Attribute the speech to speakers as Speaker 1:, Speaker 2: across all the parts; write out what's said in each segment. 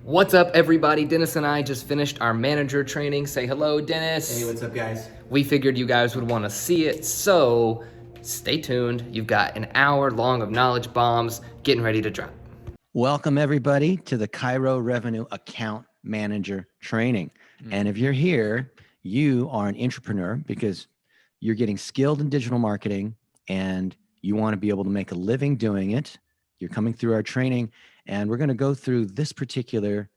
Speaker 1: What's up, everybody? Dennis and I just finished our manager training. Say hello, Dennis.
Speaker 2: Hey, what's up, guys?
Speaker 1: We figured you guys would want to see it, so stay tuned. You've got an hour long of knowledge bombs getting ready to drop.
Speaker 3: Welcome, everybody, to the Chirorevenue Account Manager Training. And if you're here, you are an entrepreneur because you're getting skilled in digital marketing and you want to be able to make a living doing it. You're coming through our training, and we're going to go through this particular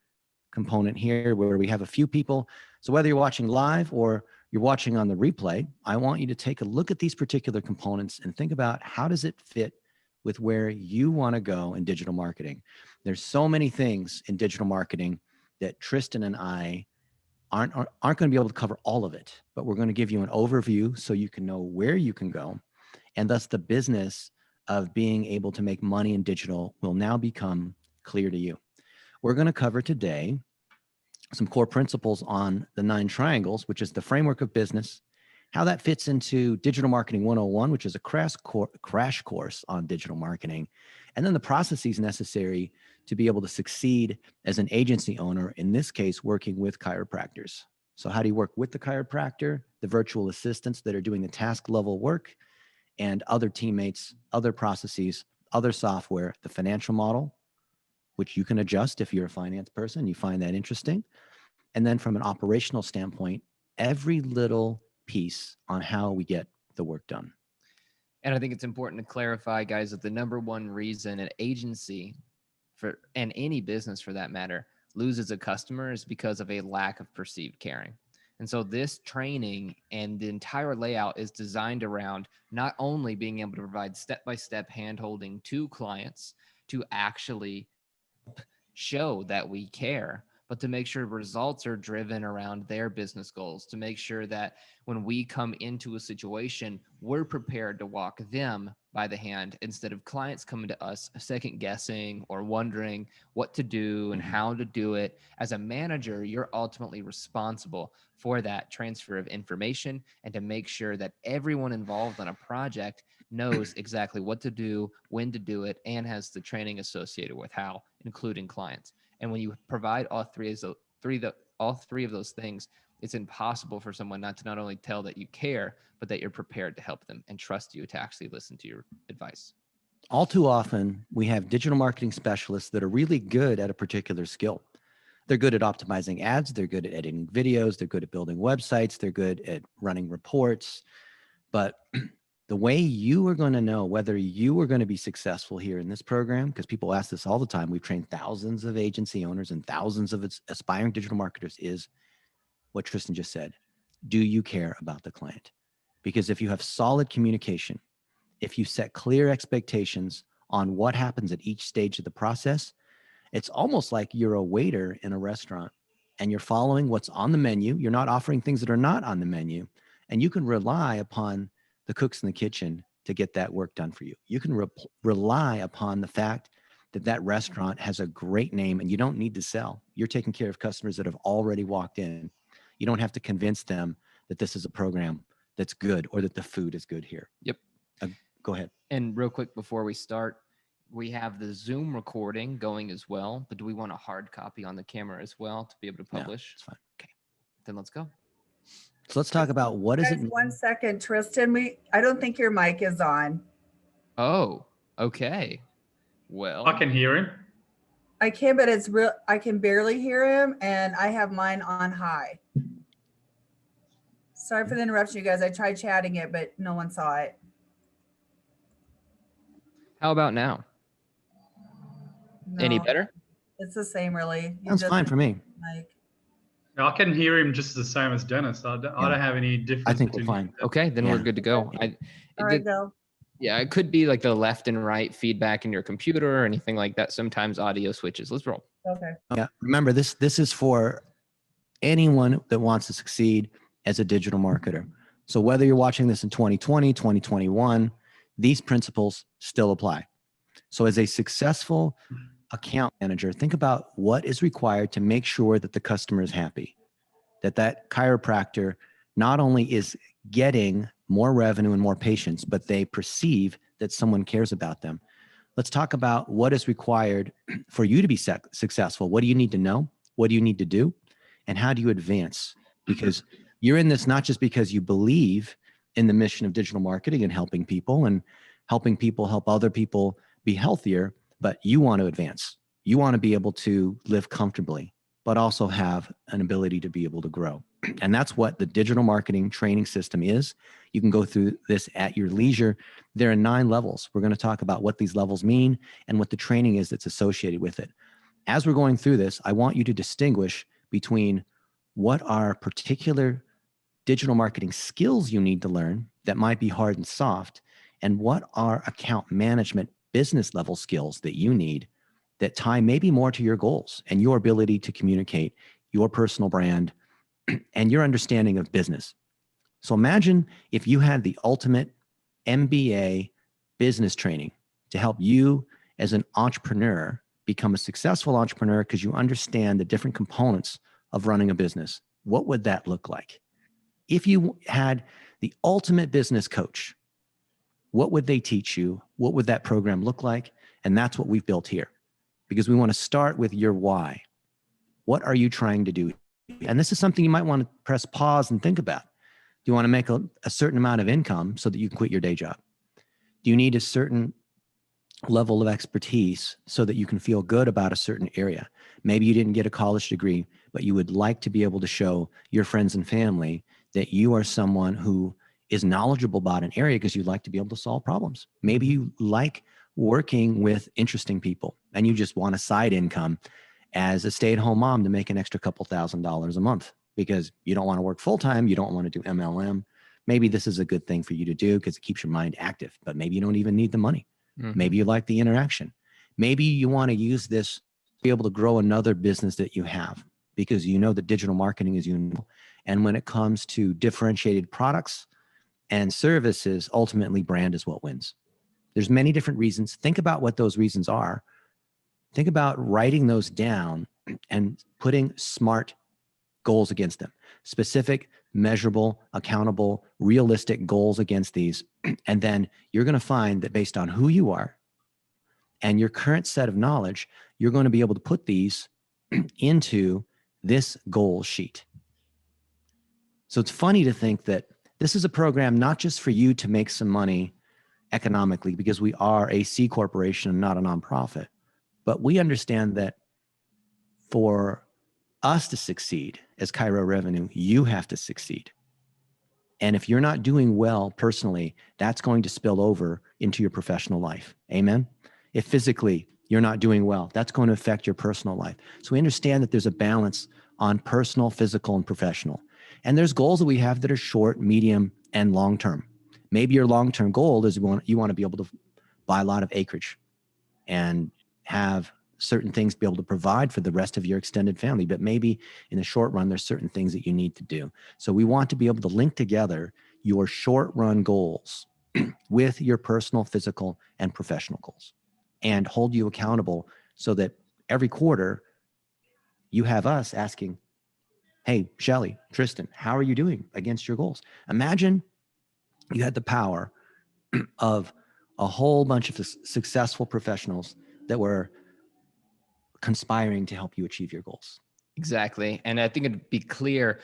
Speaker 3: component here where we have a few people. So whether you're watching live or you're watching on the replay, I want you to take a look at these particular components and think about how does it fit with where you want to go in digital marketing. There's so many things in digital marketing that Tristan and I aren't going to be able to cover all of it, but we're going to give you an overview so you can know where you can go. And thus the business of being able to make money in digital will now become clear to you. We're going to cover today some core principles on the 9 triangles, which is the framework of business, how that fits into Digital Marketing 101, which is a crash course on digital marketing, and then the processes necessary to be able to succeed as an agency owner, in this case, working with chiropractors. So how do you work with the chiropractor, the virtual assistants that are doing the task level work, and other teammates, other processes, other software, the financial model, which you can adjust if you're a finance person, you find that interesting. And then from an operational standpoint, every little piece on how we get the work done.
Speaker 4: And I think it's important to clarify, guys, that the number one reason an agency and any business for that matter loses a customer is because of a lack of perceived caring. And so this training and the entire layout is designed around not only being able to provide step-by-step hand-holding to clients to actually show that we care, but to make sure results are driven around their business goals, to make sure that when we come into a situation, we're prepared to walk them by the hand instead of clients coming to us second guessing or wondering what to do and how to do it. As a manager, you're ultimately responsible for that transfer of information and to make sure that everyone involved on a project knows exactly what to do, when to do it, and has the training associated with how, including clients. And when you provide all three of those things, it's impossible for someone not to only tell that you care, but that you're prepared to help them and trust you to actually listen to your advice.
Speaker 3: All too often, we have digital marketing specialists that are really good at a particular skill. They're good at optimizing ads. They're good at editing videos. They're good at building websites. They're good at running reports. But the way you are going to know whether you are going to be successful here in this program, because people ask this all the time, we've trained thousands of agency owners and thousands of aspiring digital marketers, is what Tristan just said. Do you care about the client? Because if you have solid communication, if you set clear expectations on what happens at each stage of the process, it's almost like you're a waiter in a restaurant and you're following what's on the menu. You're not offering things that are not on the menu, and you can rely upon the cooks in the kitchen to get that work done for you. You can rely upon the fact that that restaurant has a great name and you don't need to sell. You're taking care of customers that have already walked in. You don't have to convince them that this is a program that's good or that the food is good here.
Speaker 4: Yep.
Speaker 3: Go ahead.
Speaker 4: And real quick before we start, we have the Zoom recording going as well, but do we want a hard copy on the camera as well to be able to publish?
Speaker 3: No, it's fine.
Speaker 4: Okay, then let's go.
Speaker 3: So let's talk about what is it.
Speaker 5: 1 second, Tristan. I don't think your mic is on.
Speaker 4: Oh, okay. Well,
Speaker 6: I can hear him.
Speaker 5: I can, but it's real. I can barely hear him, and I have mine on high. Sorry for the interruption, you guys. I tried chatting it, but no one saw it.
Speaker 4: How about now?
Speaker 5: No,
Speaker 4: Any better?
Speaker 5: It's the same, really.
Speaker 3: Sounds fine for me.
Speaker 6: No, I can hear him just the same as Dennis. I don't have any difference.
Speaker 3: I think we're fine.
Speaker 4: Okay, then we're good to go.
Speaker 5: All right, go.
Speaker 4: Yeah, it could be like the left and right feedback in your computer or anything like that. Sometimes audio switches. Let's roll.
Speaker 5: Okay.
Speaker 3: Yeah. Remember, this is for anyone that wants to succeed as a digital marketer. So whether you're watching this in 2020, 2021, these principles still apply. So as a successful account manager, think about what is required to make sure that the customer is happy, that chiropractor not only is getting more revenue and more patients, but they perceive that someone cares about them. let's talk about what is required for you to be successful. What do you need to know? What do you need to do? And how do you advance? Because you're in this not just because you believe in the mission of digital marketing and helping people help other people be healthier, but you want to advance. You want to be able to live comfortably, but also have an ability to be able to grow. And that's what the digital marketing training system is. You can go through this at your leisure. There are 9 levels. We're going to talk about what these levels mean and what the training is that's associated with it. As we're going through this, I want you to distinguish between what are particular digital marketing skills you need to learn that might be hard and soft, and what are account management business level skills that you need that tie maybe more to your goals and your ability to communicate your personal brand and your understanding of business. So imagine if you had the ultimate MBA business training to help you as an entrepreneur become a successful entrepreneur because you understand the different components of running a business. What would that look like? If you had the ultimate business coach, what would they teach you? What would that program look like? And that's what we've built here, because we want to start with your why. What are you trying to do? And this is something you might want to press pause and think about. Do you want to make a certain amount of income so that you can quit your day job? Do you need a certain level of expertise so that you can feel good about a certain area? Maybe you didn't get a college degree, but you would like to be able to show your friends and family that you are someone who is knowledgeable about an area because you'd like to be able to solve problems. Maybe you like working with interesting people and you just want a side income as a stay-at-home mom to make an extra couple $1,000s a month because you don't want to work full-time, you don't want to do MLM. Maybe this is a good thing for you to do because it keeps your mind active, but maybe you don't even need the money. Maybe you like the interaction. Maybe you want to use this to be able to grow another business that you have because you know that digital marketing is unique. And when it comes to differentiated products and services, ultimately brand is what wins. There's many different reasons. Think about what those reasons are. Think about writing those down and putting SMART goals against them. Specific, measurable, accountable, realistic goals against these. And then you're going to find that based on who you are and your current set of knowledge, you're going to be able to put these into this goal sheet. So it's funny to think that this is a program not just for you to make some money economically, because we are a C corporation and not a nonprofit, but we understand that for us to succeed as Chirorevenue, you have to succeed. And if you're not doing well personally, that's going to spill over into your professional life. Amen? If physically you're not doing well, that's going to affect your personal life. So we understand that there's a balance on personal, physical, and professional. And there's goals that we have that are short, medium, and long-term. Maybe your long-term goal is you want to be able to buy a lot of acreage and have certain things be able to provide for the rest of your extended family. But maybe in the short run, there's certain things that you need to do. So we want to be able to link together your short run goals with your personal, physical, and professional goals and hold you accountable so that every quarter you have us asking, hey, Shelly, Tristan, how are you doing against your goals? Imagine you had the power of a whole bunch of successful professionals that were conspiring to help you achieve your goals.
Speaker 4: Exactly. And I think it'd be clear.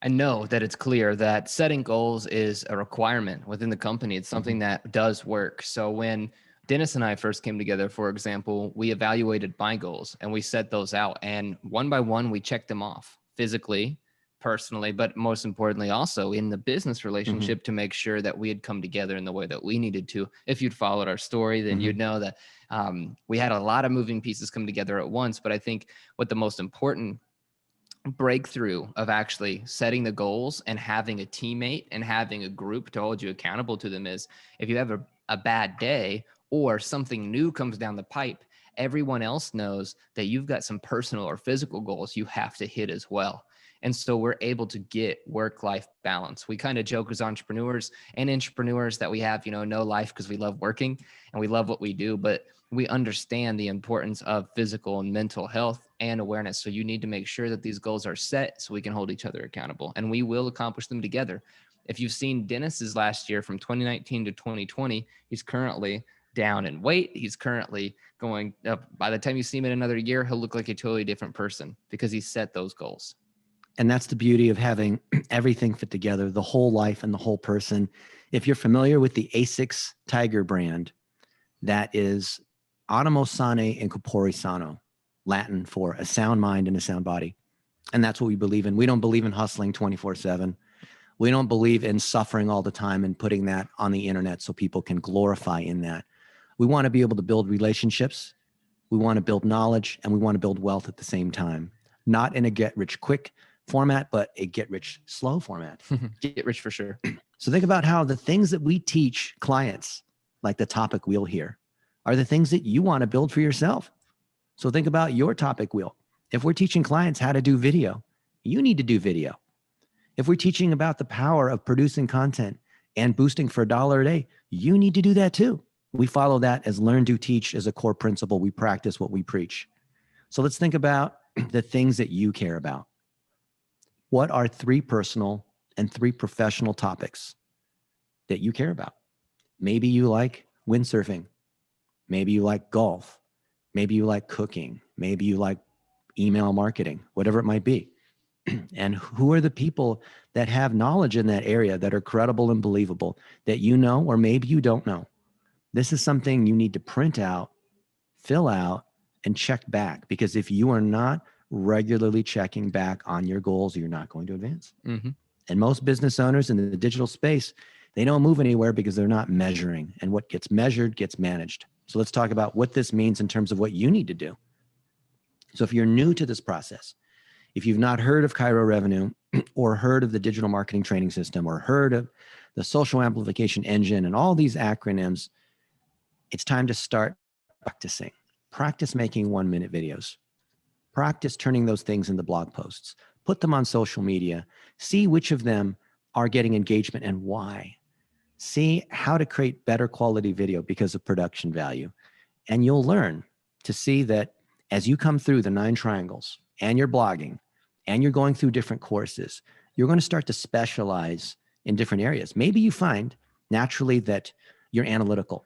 Speaker 4: I know that it's clear that setting goals is a requirement within the company. It's something that does work. So when Dennis and I first came together, for example, we evaluated my goals and we set those out, and one by one, we checked them off physically, personally, but most importantly, also in the business relationship to make sure that we had come together in the way that we needed to. If you'd followed our story, then you'd know that we had a lot of moving pieces come together at once. But I think what the most important breakthrough of actually setting the goals and having a teammate and having a group to hold you accountable to them is if you have a bad day or something new comes down the pipe, everyone else knows that you've got some personal or physical goals you have to hit as well. And so we're able to get work-life balance. We kind of joke as entrepreneurs and intrapreneurs that we have, no life because we love working and we love what we do, but we understand the importance of physical and mental health and awareness. So you need to make sure that these goals are set so we can hold each other accountable, and we will accomplish them together. If you've seen Dennis's last year from 2019 to 2020, he's currently down in weight. He's currently going up. By the time you see him in another year, he'll look like a totally different person because he set those goals.
Speaker 3: And that's the beauty of having everything fit together, the whole life and the whole person. If you're familiar with the ASICS Tiger brand, that is animo sane and corpore sano, Latin for a sound mind and a sound body. And that's what we believe in. We don't believe in hustling 24/7. We don't believe in suffering all the time and putting that on the internet so people can glorify in that. We want to be able to build relationships. We want to build knowledge, and we want to build wealth at the same time. Not in a get rich quick format, but a get rich slow format.
Speaker 4: Get rich for sure.
Speaker 3: So think about how the things that we teach clients, like the topic wheel here, are the things that you want to build for yourself. So think about your topic wheel. If we're teaching clients how to do video, you need to do video. If we're teaching about the power of producing content and boosting for $1 a day, you need to do that too. We follow that as learn, do, teach as a core principle. We practice what we preach. So let's think about the things that you care about. What are 3 personal and 3 professional topics that you care about? Maybe you like windsurfing. Maybe you like golf. Maybe you like cooking. Maybe you like email marketing, whatever it might be. And who are the people that have knowledge in that area that are credible and believable that you know, or maybe you don't know? This is something you need to print out, fill out, and check back, because if you are not regularly checking back on your goals, you're not going to advance.
Speaker 4: Mm-hmm.
Speaker 3: And most business owners in the digital space, they don't move anywhere because they're not measuring, and what gets measured gets managed. So let's talk about what this means in terms of what you need to do. So if you're new to this process, if you've not heard of Chirorevenue or heard of the digital marketing training system or heard of the social amplification engine and all these acronyms, it's time to start practicing. Practice making 1-minute videos. Practice turning those things into blog posts. Put them on social media. See which of them are getting engagement and why. See how to create better quality video because of production value. And you'll learn to see that as you come through the 9 triangles and you're blogging and you're going through different courses, you're going to start to specialize in different areas. Maybe you find naturally that you're analytical.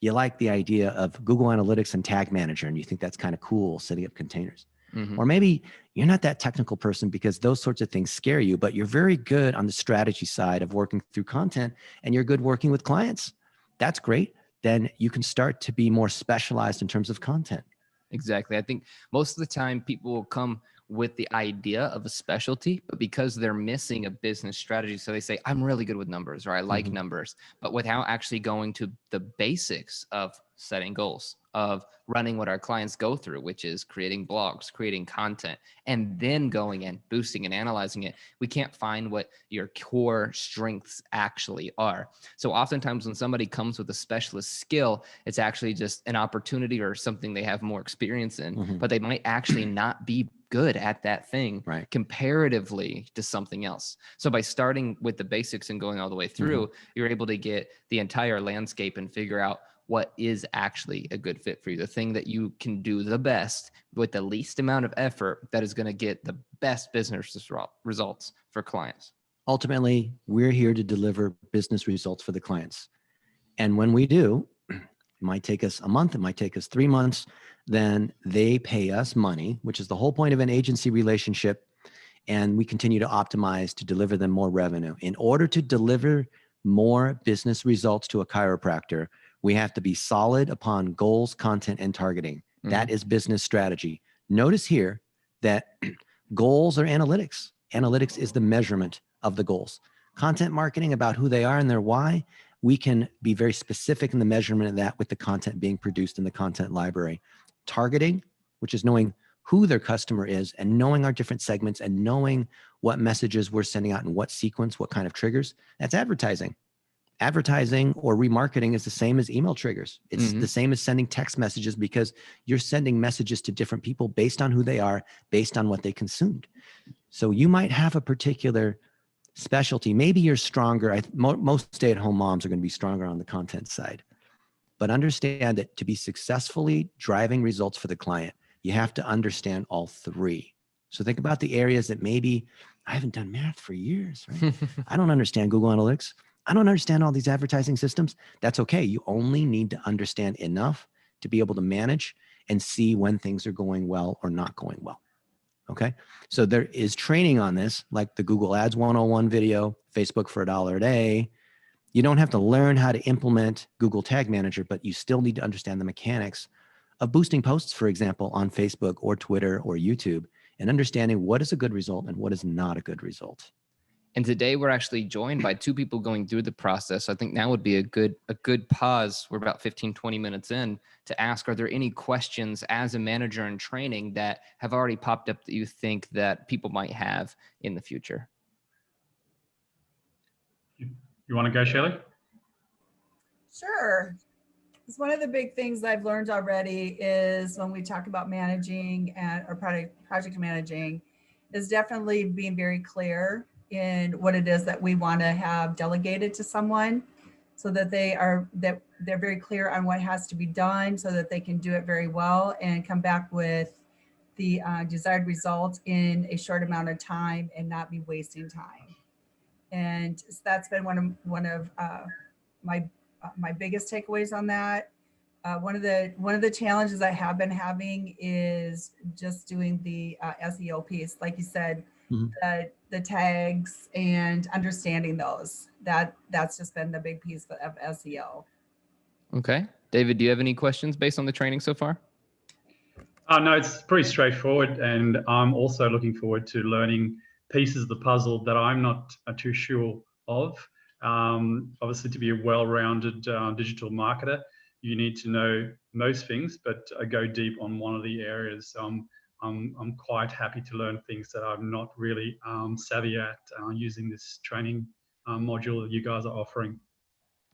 Speaker 3: You like the idea of Google Analytics and Tag Manager, and you think that's kind of cool, setting up containers.
Speaker 4: Mm-hmm.
Speaker 3: Or maybe you're not that technical person because those sorts of things scare you, but you're very good on the strategy side of working through content, and you're good working with clients. That's great. Then you can start to be more specialized in terms of content.
Speaker 4: Exactly. I think most of the time people will come with the idea of a specialty, but because they're missing a business strategy. So they say, I'm really good with numbers, or I like numbers, but without actually going to the basics of setting goals, of running what our clients go through, which is creating blogs, creating content, and then going and boosting and analyzing it. We can't find what your core strengths actually are. So oftentimes when somebody comes with a specialist skill, it's actually just an opportunity or something they have more experience in, but they might actually not be good at that thing comparatively to something else. So by starting with the basics and going all the way through, you're able to get the entire landscape and figure out what is actually a good fit for you, the thing that you can do the best with the least amount of effort that is going to get the best business results for clients.
Speaker 3: Ultimately, we're here to deliver business results for the clients. And when we do, it might take us a month, it might take us 3 months, then they pay us money, which is the whole point of an agency relationship. And we continue to optimize to deliver them more revenue. In order to deliver more business results to a chiropractor, we have to be solid upon goals, content, and targeting. That is business strategy. Notice here that goals are analytics. Analytics is the measurement of the goals. Content marketing about who they are and their why, we can be very specific in the measurement of that with the content being produced in the content library. Targeting, which is knowing who their customer is and knowing our different segments and knowing what messages we're sending out in what sequence, what kind of triggers, that's advertising. Advertising or remarketing is the same as email triggers. It's the same as sending text messages because you're sending messages to different people based on who they are, based on what they consumed. So you might have a particular specialty. Maybe you're stronger. Most stay-at-home moms are going to be stronger on the content side. But understand that to be successfully driving results for the client, you have to understand all 3. So think about the areas that maybe I haven't done math for years, right? I don't understand Google Analytics. I don't understand all these advertising systems. That's okay. You only need to understand enough to be able to manage and see when things are going well or not going well. Okay. So there is training on this, like the Google Ads 101 video, Facebook for $1 a day. You don't have to learn how to implement Google Tag Manager, but you still need to understand the mechanics of boosting posts, for example, on Facebook or Twitter or YouTube, and understanding what is a good result and what is not a good result.
Speaker 4: And today we're actually joined by two people going through the process. I think now would be a good pause. We're about 15, 20 minutes in to ask, are there any questions as a manager in training that have already popped up that you think that people might have in the future?
Speaker 6: You want to go, Shelley?
Speaker 5: Sure. Because one of the big things I've learned already is when we talk about managing or project managing is definitely being very clear in what it is that we want to have delegated to someone, so that they're very clear on what has to be done so that they can do it very well and come back with the desired results in a short amount of time and not be wasting time. And so that's been one of my biggest takeaways on that. One of the challenges I have been having is just doing the SEO piece, like you said, the tags and understanding those. That's just been the big piece of SEO.
Speaker 4: Okay. David, do you have any questions based on the training so far?
Speaker 6: No, it's pretty straightforward, and I'm also looking forward to learning pieces of the puzzle that I'm not too sure of. Obviously, to be a well-rounded digital marketer, you need to know most things, but go deep on one of the areas. So I'm quite happy to learn things that I'm not really savvy at using this training module that you guys are offering.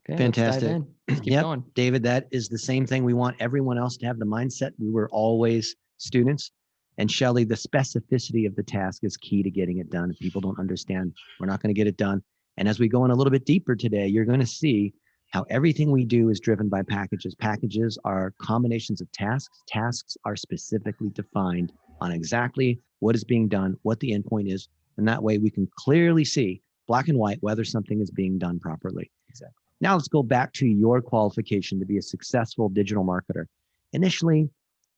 Speaker 4: Okay,
Speaker 3: Fantastic.
Speaker 4: Let's keep
Speaker 3: Yep,
Speaker 4: going.
Speaker 3: David, that is the same thing. We want everyone else to have the mindset. We were always students. And Shelley, the specificity of the task is key to getting it done. If people don't understand, we're not going to get it done. And as we go in a little bit deeper today, you're going to see how everything we do is driven by packages. Packages are combinations of tasks. Tasks are specifically defined on exactly what is being done, what the endpoint is. And that way we can clearly see black and white whether something is being done properly. Exactly. Now let's go back to your qualification to be a successful digital marketer. Initially,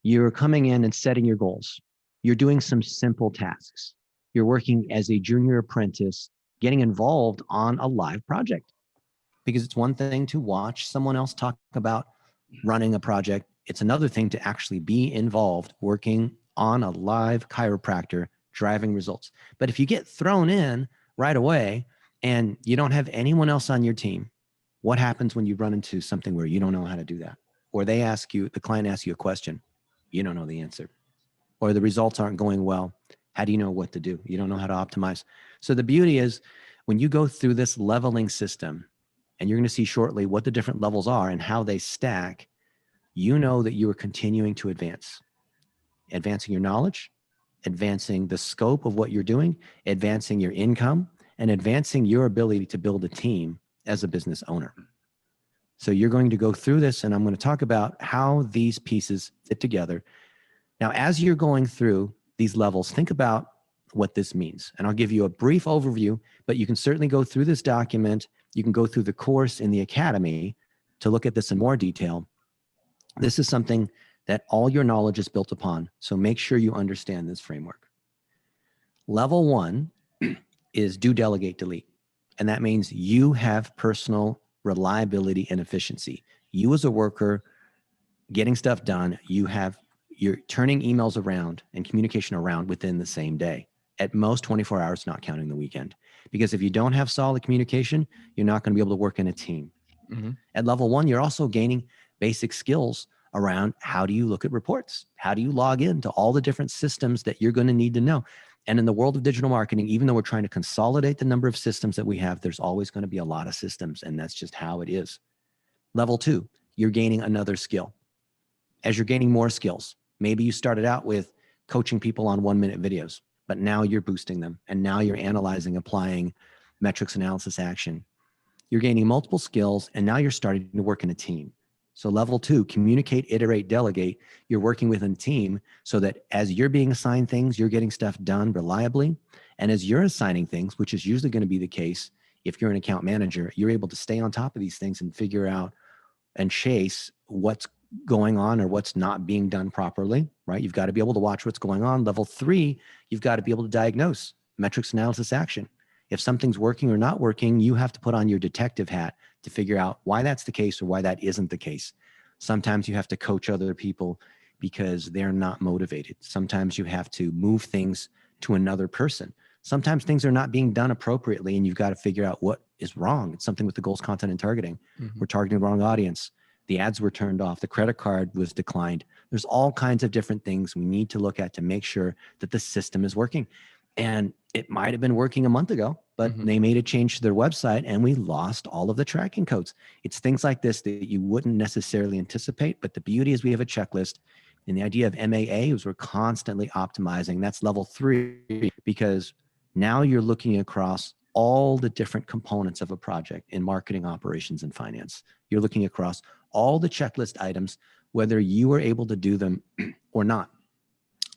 Speaker 3: you're coming in and setting your goals. You're doing some simple tasks. You're working as a junior apprentice, getting involved on a live project. Because it's one thing to watch someone else talk about running a project. It's another thing to actually be involved working on a live chiropractor driving results. But if you get thrown in right away and you don't have anyone else on your team, what happens when you run into something where you don't know how to do that? Or they ask you, the client asks you a question, you don't know the answer. Or the results aren't going well. How do you know what to do? You don't know how to optimize. So the beauty is when you go through this leveling system, and you're going to see shortly what the different levels are and how they stack, you know that you are continuing to advance. Advancing your knowledge, advancing the scope of what you're doing, advancing your income, and advancing your ability to build a team as a business owner. So you're going to go through this, and I'm going to talk about how these pieces fit together. Now, as you're going through these levels, think about what this means. And I'll give you a brief overview, but you can certainly go through this document. You can go through the course in the academy to look at this in more detail. This is something that all your knowledge is built upon. So make sure you understand this framework. Level 1 is do, delegate, delete. And that means you have personal reliability and efficiency. You as a worker getting stuff done, you're turning emails around and communication around within the same day. At most 24 hours, not counting the weekend. Because if you don't have solid communication, you're not going to be able to work in a team. Mm-hmm. At level 1, you're also gaining basic skills around how do you look at reports? How do you log into all the different systems that you're going to need to know? And in the world of digital marketing, even though we're trying to consolidate the number of systems that we have, there's always going to be a lot of systems, and that's just how it is. Level 2, you're gaining another skill. As you're gaining more skills, maybe you started out with coaching people on 1-minute videos, but now you're boosting them, and now you're analyzing, applying metrics analysis action. You're gaining multiple skills, and now you're starting to work in a team. So level 2, communicate, iterate, delegate. You're working with a team so that as you're being assigned things, you're getting stuff done reliably. And as you're assigning things, which is usually going to be the case if you're an account manager, you're able to stay on top of these things and figure out and chase what's going on or what's not being done properly, right? You've got to be able to watch what's going on. Level 3, you've got to be able to diagnose, metrics, analysis, action. If something's working or not working, you have to put on your detective hat to figure out why that's the case or why that isn't the case. Sometimes you have to coach other people because they're not motivated. Sometimes you have to move things to another person. Sometimes things are not being done appropriately and you've got to figure out what is wrong. It's something with the goals, content, and targeting. We're targeting the wrong audience. The ads were turned off. The credit card was declined. There's all kinds of different things we need to look at to make sure that the system is working. And it might have been working a month ago, but they made a change to their website and we lost all of the tracking codes. It's things like this that you wouldn't necessarily anticipate, but the beauty is we have a checklist. And the idea of MAA is we're constantly optimizing. That's level 3, because now you're looking across all the different components of a project in marketing, operations, and finance. You're looking across all the checklist items, whether you are able to do them or not.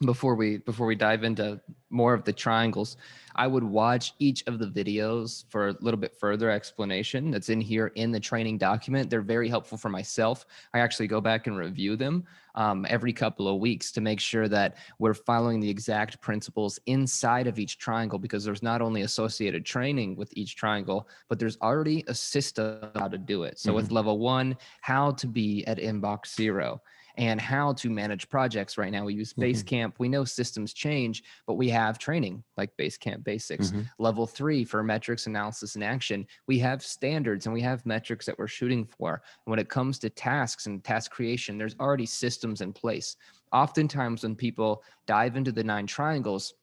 Speaker 4: Before we dive into more of the triangles, I would watch each of the videos for a little bit further explanation that's in here in the training document. They're very helpful for myself. I actually go back and review them every couple of weeks to make sure that we're following the exact principles inside of each triangle, because there's not only associated training with each triangle, but there's already a system how to do it. So with level 1, how to be at inbox 0. And how to manage projects. Right now we use Basecamp. We know systems change, but we have training like Basecamp Basics. Level 3 for metrics, analysis, and action. We have standards and we have metrics that we're shooting for. And when it comes to tasks and task creation, there's already systems in place. Oftentimes when people dive into the 9 triangles,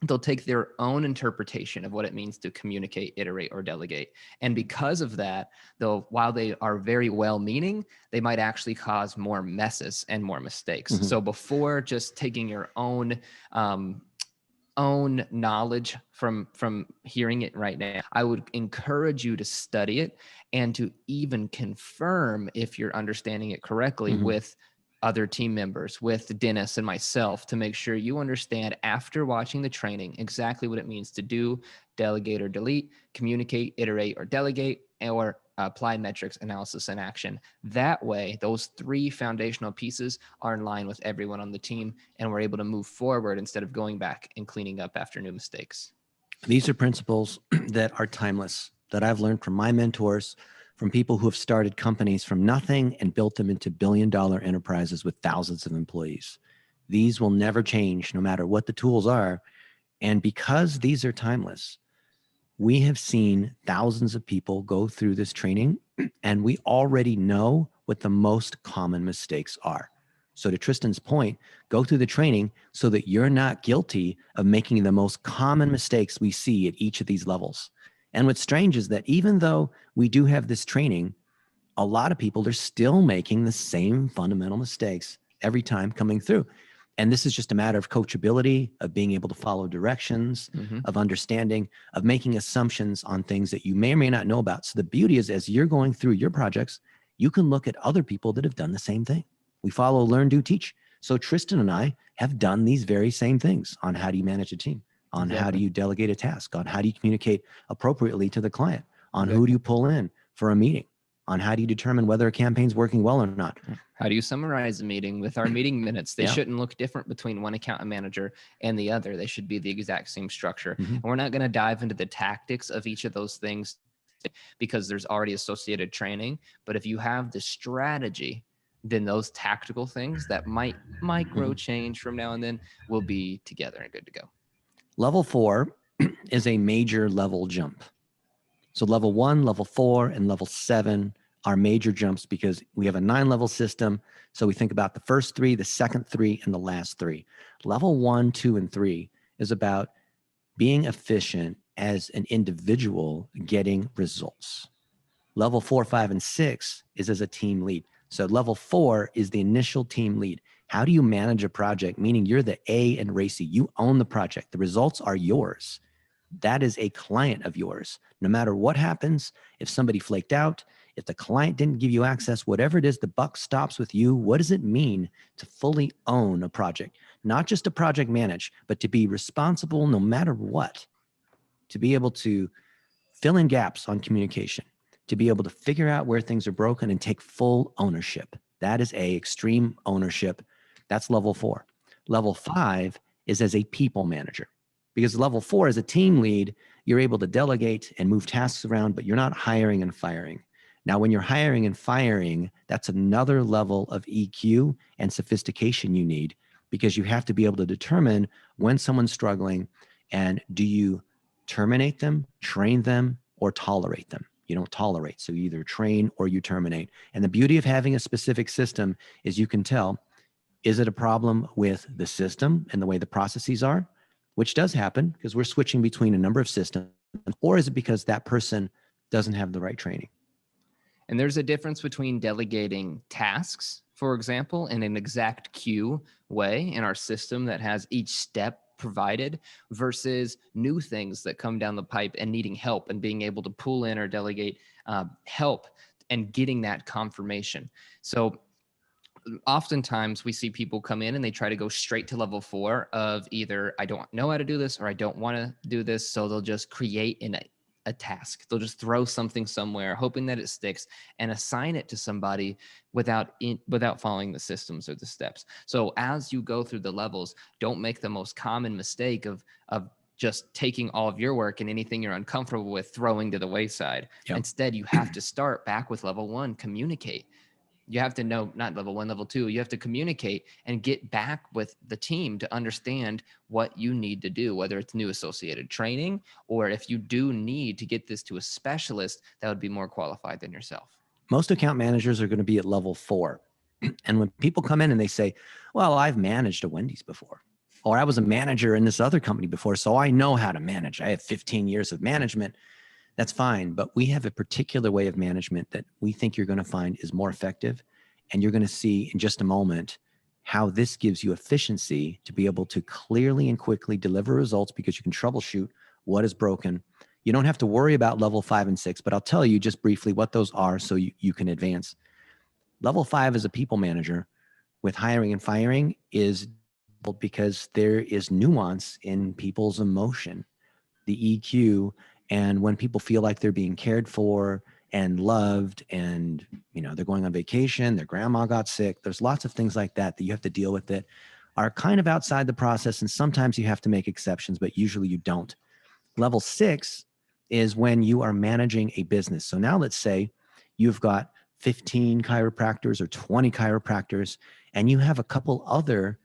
Speaker 4: they'll take their own interpretation of what it means to communicate, iterate, or delegate. And because of that, while they are very well-meaning, they might actually cause more messes and more mistakes. So before just taking your own knowledge from hearing it right now, I would encourage you to study it and to even confirm if you're understanding it correctly with other team members, with Dennis and myself, to make sure you understand after watching the training exactly what it means to do, delegate or delete, communicate, iterate or delegate, or apply metrics, analysis, and action. That way, those 3 foundational pieces are in line with everyone on the team, and we're able to move forward instead of going back and cleaning up after new mistakes.
Speaker 3: These are principles that are timeless, that I've learned from my mentors, from people who have started companies from nothing and built them into billion-dollar enterprises with thousands of employees. These will never change no matter what the tools are. And because these are timeless, we have seen thousands of people go through this training and we already know what the most common mistakes are. So to Tristan's point, go through the training so that you're not guilty of making the most common mistakes we see at each of these levels. And what's strange is that even though we do have this training, a lot of people are still making the same fundamental mistakes every time coming through. And this is just a matter of coachability, of being able to follow directions, of understanding, of making assumptions on things that you may or may not know about. So the beauty is, as you're going through your projects, you can look at other people that have done the same thing. We follow, learn, do, teach. So Tristan and I have done these very same things on how do you manage a team, on how do you delegate a task, on how do you communicate appropriately to the client, on who do you pull in for a meeting, on how do you determine whether a campaign's working well or not.
Speaker 4: How do you summarize a meeting with our meeting minutes? They shouldn't look different between one account manager and the other. They should be the exact same structure. And we're not going to dive into the tactics of each of those things because there's already associated training. But if you have the strategy, then those tactical things that might micro change from now and then will be together and good to go.
Speaker 3: Level 4 is a major level jump. So level 1, level 4, and level 7 are major jumps because we have a 9-level system. So we think about the first 3, the second 3, and the last 3. Level 1, 2, and 3 is about being efficient as an individual getting results. Level 4, 5, and 6 is as a team lead. So level 4 is the initial team lead. How do you manage a project? Meaning you're the A and Racy. You own the project. The results are yours. That is a client of yours. No matter what happens, if somebody flaked out, if the client didn't give you access, whatever it is, the buck stops with you. What does it mean to fully own a project? Not just to project manage, but to be responsible no matter what. To be able to fill in gaps on communication, to be able to figure out where things are broken and take full ownership. That is extreme ownership. That's level 4. Level 5 is as a people manager, because level 4 as a team lead, you're able to delegate and move tasks around, but you're not hiring and firing. Now, when you're hiring and firing, that's another level of EQ and sophistication you need, because you have to be able to determine when someone's struggling, and do you terminate them, train them, or tolerate them? You don't tolerate. So you either train or you terminate. And the beauty of having a specific system is you can tell, is it a problem with the system and the way the processes are, which does happen because we're switching between a number of systems, or is it because that person doesn't have the right training?
Speaker 4: And there's a difference between delegating tasks, for example, in an exact queue way in our system that has each step provided, versus new things that come down the pipe and needing help and being able to pull in or delegate help and getting that confirmation. So oftentimes we see people come in and they try to go straight to level 4 of either I don't know how to do this or I don't want to do this. So they'll just create a task. They'll just throw something somewhere, hoping that it sticks, and assign it to somebody without following the systems or the steps. So as you go through the levels, don't make the most common mistake of just taking all of your work and anything you're uncomfortable with throwing to the wayside.
Speaker 3: Yep.
Speaker 4: Instead, you have to start back with level 1, communicate. You have to know, not level 1, level 2, you have to communicate and get back with the team to understand what you need to do, whether it's new associated training, or if you do need to get this to a specialist that would be more qualified than yourself.
Speaker 3: Most account managers are going to be at level 4. And when people come in and they say, well, I've managed a Wendy's before, or I was a manager in this other company before, so I know how to manage. I have 15 years of management. That's fine. But we have a particular way of management that we think you're going to find is more effective. And you're going to see in just a moment how this gives you efficiency to be able to clearly and quickly deliver results, because you can troubleshoot what is broken. You don't have to worry about level 5 and 6, but I'll tell you just briefly what those are so you can advance. Level 5 as a people manager with hiring and firing is because there is nuance in people's emotion, the EQ, and when people feel like they're being cared for and loved, and they're going on vacation, their grandma got sick. There's lots of things like that you have to deal with that are kind of outside the process, and sometimes you have to make exceptions, but usually you don't. Level 6 is when you are managing a business. So now let's say you've got 15 chiropractors or 20 chiropractors, and you have a couple other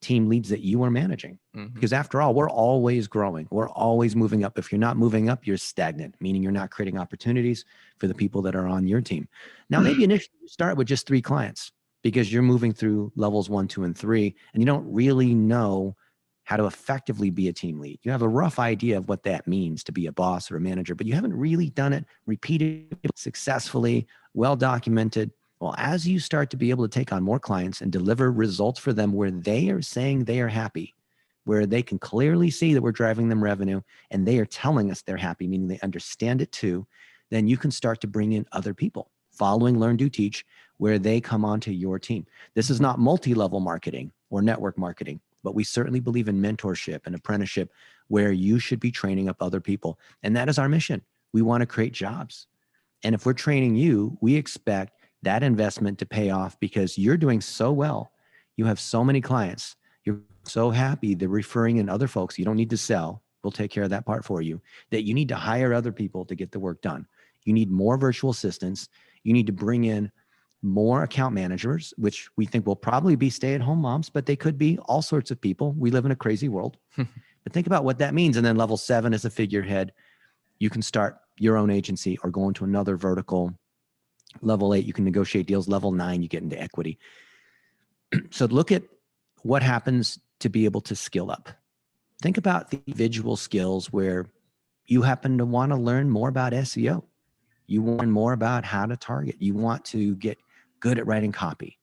Speaker 3: team leads that you are managing. Mm-hmm. Because after all, we're always growing. We're always moving up. If you're not moving up, you're stagnant, meaning you're not creating opportunities for the people that are on your team. Now, maybe initially you start with just 3 clients because you're moving through levels 1, 2, and 3, and you don't really know how to effectively be a team lead. You have a rough idea of what that means to be a boss or a manager, but you haven't really done it repeatedly, successfully, well documented. Well, as you start to be able to take on more clients and deliver results for them where they are saying they are happy, where they can clearly see that we're driving them revenue and they are telling us they're happy, meaning they understand it too, then you can start to bring in other people following Learn, Do, Teach, where they come onto your team. This is not multi-level marketing or network marketing, but we certainly believe in mentorship and apprenticeship where you should be training up other people. And that is our mission. We want to create jobs. And if we're training you, we expect that investment to pay off because you're doing so well. You have so many clients. You're so happy. They're referring in other folks. You don't need to sell. We'll take care of that part for you. That you need to hire other people to get the work done. You need more virtual assistants. You need to bring in more account managers, which we think will probably be stay-at-home moms, but they could be all sorts of people. We live in a crazy world. But think about what that means. And then level 7 is a figurehead. You can start your own agency or go into another vertical. Level 8, you can negotiate deals. Level 9, you get into equity. So look at what happens to be able to skill up. Think about the individual skills where you happen to want to learn more about SEO. You want more about how to target. You want to get good at writing copy.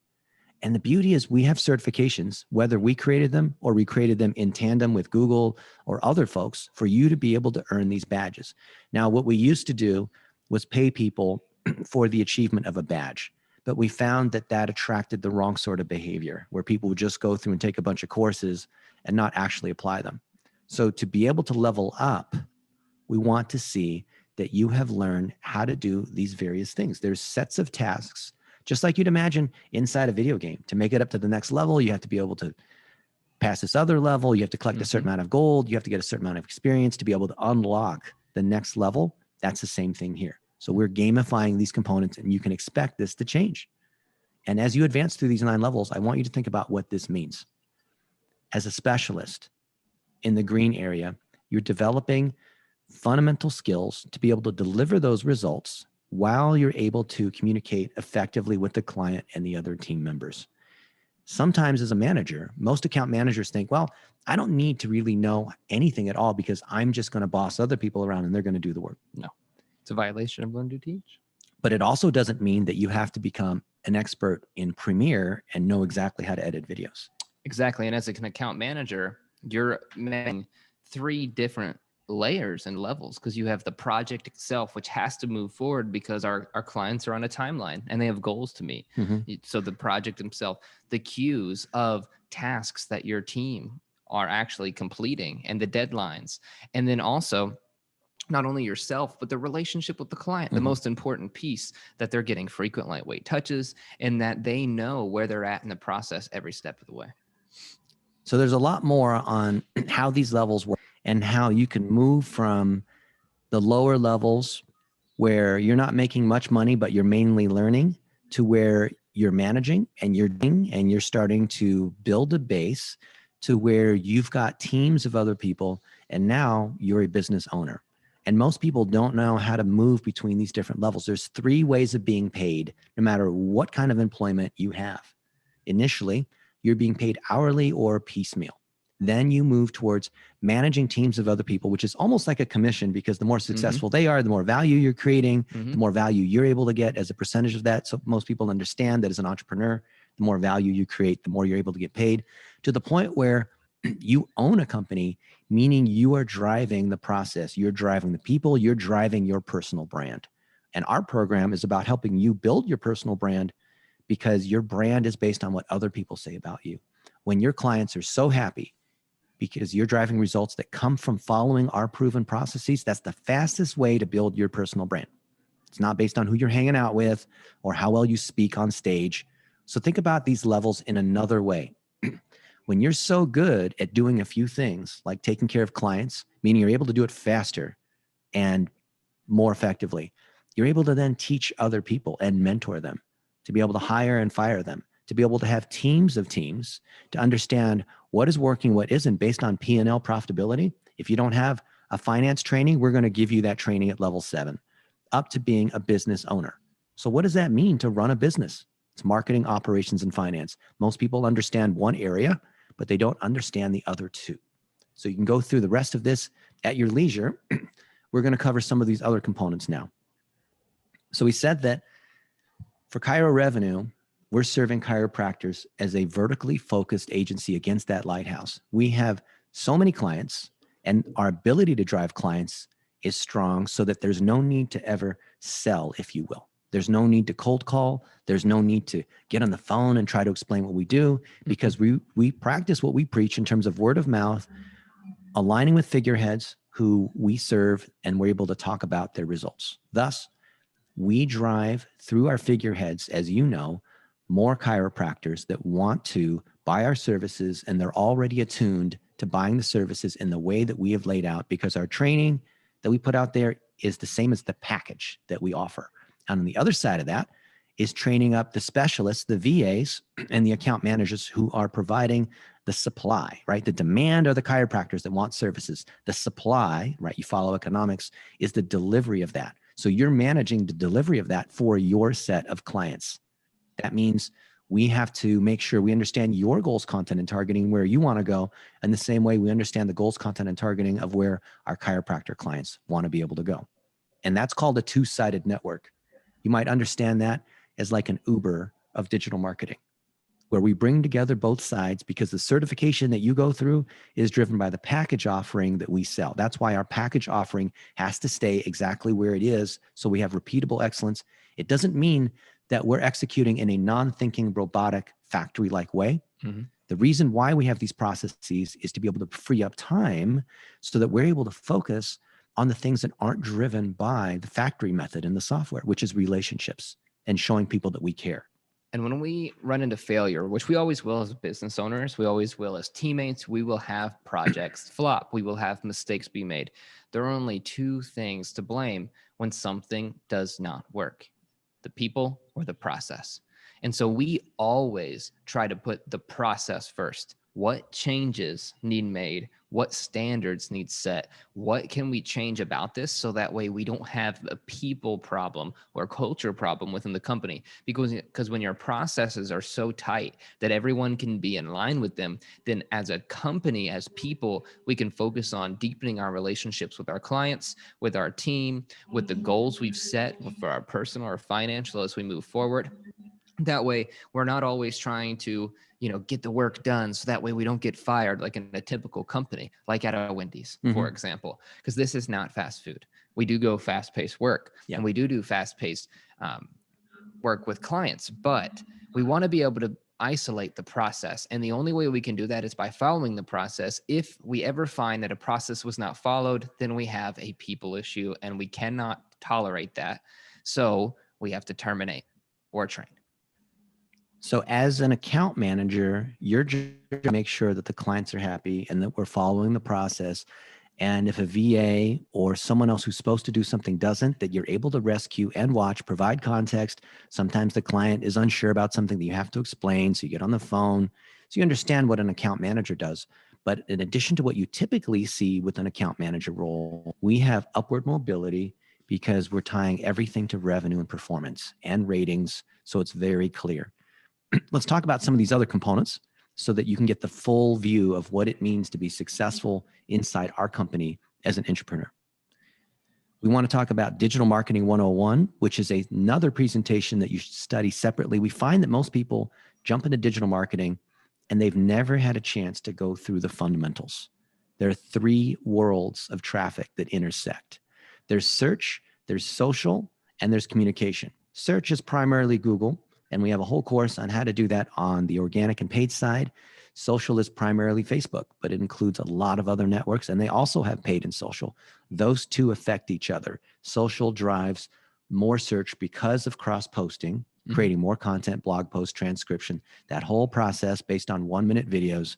Speaker 3: And the beauty is we have certifications, whether we created them or we created them in tandem with Google or other folks, for you to be able to earn these badges. Now, what we used to do was pay people for the achievement of a badge. But we found that that attracted the wrong sort of behavior, where people would just go through and take a bunch of courses and not actually apply them. So to be able to level up, we want to see that you have learned how to do these various things. There's sets of tasks, just like you'd imagine inside a video game. To make it up to the next level, you have to be able to pass this other level. You have to collect a certain amount of gold. You have to get a certain amount of experience to be able to unlock the next level. That's the same thing here. So we're gamifying these components, and you can expect this to change. And as you advance through these 9 levels, I want you to think about what this means. As a specialist in the green area, you're developing fundamental skills to be able to deliver those results while you're able to communicate effectively with the client and the other team members. Sometimes as a manager, most account managers think, well, I don't need to really know anything at all because I'm just going to boss other people around and they're going to do the work.
Speaker 4: No, it's a violation of learn to teach.
Speaker 3: But it also doesn't mean that you have to become an expert in Premiere and know exactly how to edit videos.
Speaker 4: Exactly. And as an account manager, you're managing 3 different layers and levels, because you have the project itself, which has to move forward because our clients are on a timeline and they have goals to meet. So the project itself, the queues of tasks that your team are actually completing and the deadlines. And then also not only yourself, but the relationship with the client, the most important piece, that they're getting frequent lightweight touches and that they know where they're at in the process every step of the way.
Speaker 3: So there's a lot more on how these levels work and how you can move from the lower levels where you're not making much money, but you're mainly learning, to where you're managing and you're starting to build a base to where you've got teams of other people and now you're a business owner. And most people don't know how to move between these different levels. There's 3 ways of being paid, no matter what kind of employment you have. Initially, you're being paid hourly or piecemeal. Then you move towards managing teams of other people, which is almost like a commission, because the more successful they are, the more value you're creating, the more value you're able to get as a percentage of that. So most people understand that as an entrepreneur, the more value you create, the more you're able to get paid, to the point where you own a company, meaning you are driving the process, you're driving the people, you're driving your personal brand. And our program is about helping you build your personal brand, because your brand is based on what other people say about you. When your clients are so happy because you're driving results that come from following our proven processes, that's the fastest way to build your personal brand. It's not based on who you're hanging out with or how well you speak on stage. So think about these levels in another way. When you're so good at doing a few things, like taking care of clients, meaning you're able to do it faster and more effectively, you're able to then teach other people and mentor them, to be able to hire and fire them, to be able to have teams of teams, to understand what is working, what isn't, based on P&L profitability. If you don't have a finance training, we're going to give you that training at level 7, up to being a business owner. So what does that mean to run a business? It's marketing, operations, and finance. Most people understand one area, but they don't understand the other 2. So you can go through the rest of this at your leisure. We're going to cover some of these other components now. So we said that for Chirorevenue, we're serving chiropractors as a vertically focused agency against that lighthouse. We have so many clients, and our ability to drive clients is strong, so that there's no need to ever sell, if you will. There's no need to cold call. There's no need to get on the phone and try to explain what we do, because we practice what we preach in terms of word of mouth, aligning with figureheads who we serve, and we're able to talk about their results. Thus, we drive through our figureheads, as you know, more chiropractors that want to buy our services, and they're already attuned to buying the services in the way that we have laid out, because our training that we put out there is the same as the package that we offer. And on the other side of that is training up the specialists, the VAs, and the account managers who are providing the supply, right? The demand are the chiropractors that want services. The supply, right? You follow economics, is the delivery of that. So you're managing the delivery of that for your set of clients. That means we have to make sure we understand your goals, content, and targeting, where you want to go. And the same way we understand the goals, content, and targeting of where our chiropractor clients want to be able to go. And that's called a 2-sided network. You might understand that as like an Uber of digital marketing, where we bring together both sides, because the certification that you go through is driven by the package offering that we sell. That's why our package offering has to stay exactly where it is, so we have repeatable excellence. It doesn't mean that we're executing in a non-thinking, robotic, factory-like way. The reason why we have these processes is to be able to free up time so that we're able to focus on the things that aren't driven by the factory method in the software, which is relationships and showing people that we care.
Speaker 4: And when we run into failure, which we always will as business owners, we always will as teammates, we will have projects flop. We will have mistakes be made. There are only two things to blame when something does not work: the people or the process. And so we always try to put the process first. What changes need made? What standards need set? What can we change about this so that way we don't have a people problem or a culture problem within the company? Because when your processes are so tight that everyone can be in line with them, then as a company, as people, we can focus on deepening our relationships with our clients, with our team, with the goals we've set for our personal or financial as we move forward. That way we're not always trying to get the work done so that way we don't get fired like in a typical company, like at a Wendy's, for example, because this is not fast food. We do go fast-paced work, and we do fast-paced work with clients, but we want to be able to isolate the process. And the only way we can do that is by following the process. If we ever find that a process was not followed, then we have a people issue, and we cannot tolerate that. So we have to terminate or train.
Speaker 3: So as an account manager, your job is to make sure that the clients are happy and that we're following the process. And if a VA or someone else who's supposed to do something doesn't, that you're able to rescue and watch, provide context. Sometimes the client is unsure about something that you have to explain. So you get on the phone. So you understand what an account manager does. But in addition to what you typically see with an account manager role, we have upward mobility because we're tying everything to revenue and performance and ratings. So it's very clear. Let's talk about some of these other components so that you can get the full view of what it means to be successful inside our company as an entrepreneur. We want to talk about Digital Marketing 101, which is another presentation that you should study separately. We find that most people jump into digital marketing and they've never had a chance to go through the fundamentals. There are three worlds of traffic that intersect. There's search, there's social, and there's communication. Search is primarily Google. And we have a whole course on how to do that on the organic and paid side. Social is primarily Facebook, but it includes a lot of other networks, and they also have paid and social. Those two affect each other. Social drives more search because of cross-posting, creating more content, blog posts, transcription, that whole process based on 1-minute videos.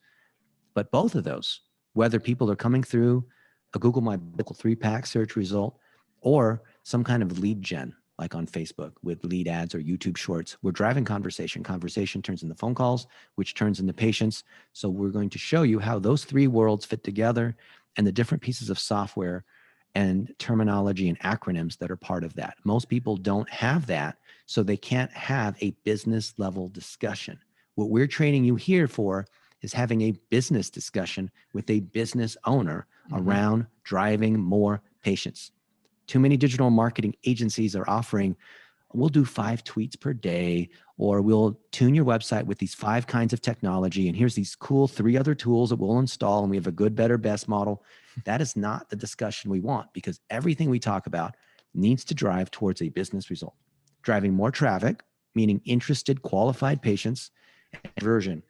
Speaker 3: But both of those, whether people are coming through a Google My Medical 3-pack search result or some kind of lead gen, like on Facebook with lead ads or YouTube shorts, we're driving conversation. Conversation turns into phone calls, which turns into patients. So we're going to show you how those three worlds fit together and the different pieces of software and terminology and acronyms that are part of that. Most people don't have that, so they can't have a business level discussion. What we're training you here for is having a business discussion with a business owner around driving more patients. Too many digital marketing agencies are offering, we'll do 5 tweets per day, or we'll tune your website with these 5 kinds of technology. And here's these cool 3 other tools that we'll install. And we have a good, better, best model. That is not the discussion we want, because everything we talk about needs to drive towards a business result. Driving more traffic, meaning interested, qualified patients, and conversion,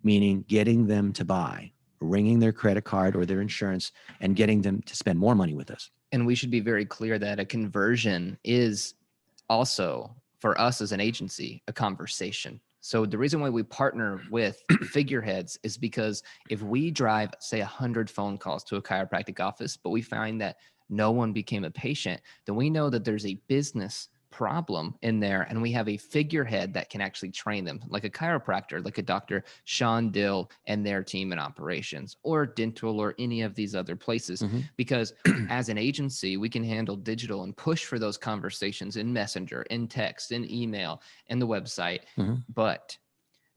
Speaker 3: meaning getting them to buy, ringing their credit card or their insurance and getting them to spend more money with us.
Speaker 4: And we should be very clear that a conversion is also, for us as an agency, a conversation. So the reason why we partner with figureheads is because if we drive, say, 100 phone calls to a chiropractic office, but we find that no one became a patient, then we know that there's a business problem in there, and we have a figurehead that can actually train them, like a chiropractor, like a Dr. Sean Dill and their team in operations, or dental, or any of these other places. Because as an agency, we can handle digital and push for those conversations in Messenger, in text, in email, and the website. But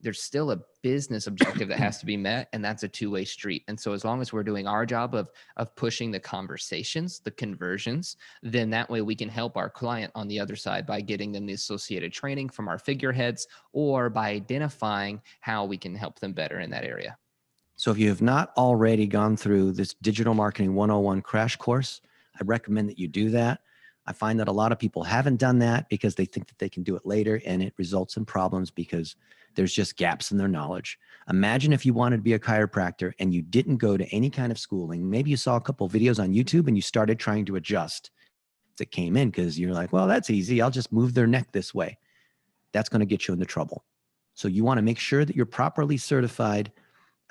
Speaker 4: there's still a business objective that has to be met, and that's a two-way street. And so as long as we're doing our job of pushing the conversations, the conversions, then that way we can help our client on the other side by getting them the associated training from our figureheads, or by identifying how we can help them better in that area.
Speaker 3: So if you have not already gone through this Digital Marketing 101 crash course, I recommend that you do that. I find that a lot of people haven't done that because they think that they can do it later, and it results in problems because There's just gaps in their knowledge. Imagine if you wanted to be a chiropractor and you didn't go to any kind of schooling. Maybe you saw a couple of videos on YouTube and you started trying to adjust as it came in because you're like, well, that's easy. I'll just move their neck this way. That's going to get you into trouble. So you want to make sure that you're properly certified.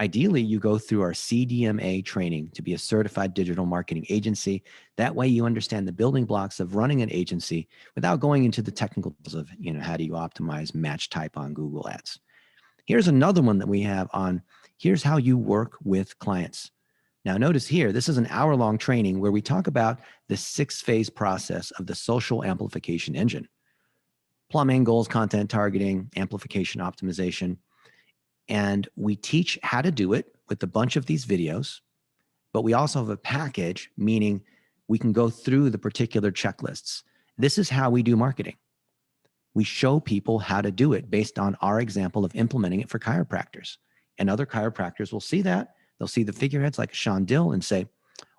Speaker 3: Ideally, you go through our CDMA training to be a certified digital marketing agency. That way you understand the building blocks of running an agency without going into the technicals of, how do you optimize match type on Google Ads. Here's another one that we have on, here's how you work with clients. Now notice here, this is an hour-long training where we talk about the 6-phase process of the social amplification engine. Plumbing, goals, content, targeting, amplification, optimization. And we teach how to do it with a bunch of these videos, but we also have a package, meaning we can go through the particular checklists. This is how we do marketing. We show people how to do it based on our example of implementing it for chiropractors. And other chiropractors will see that. They'll see the figureheads like Sean Dill and say,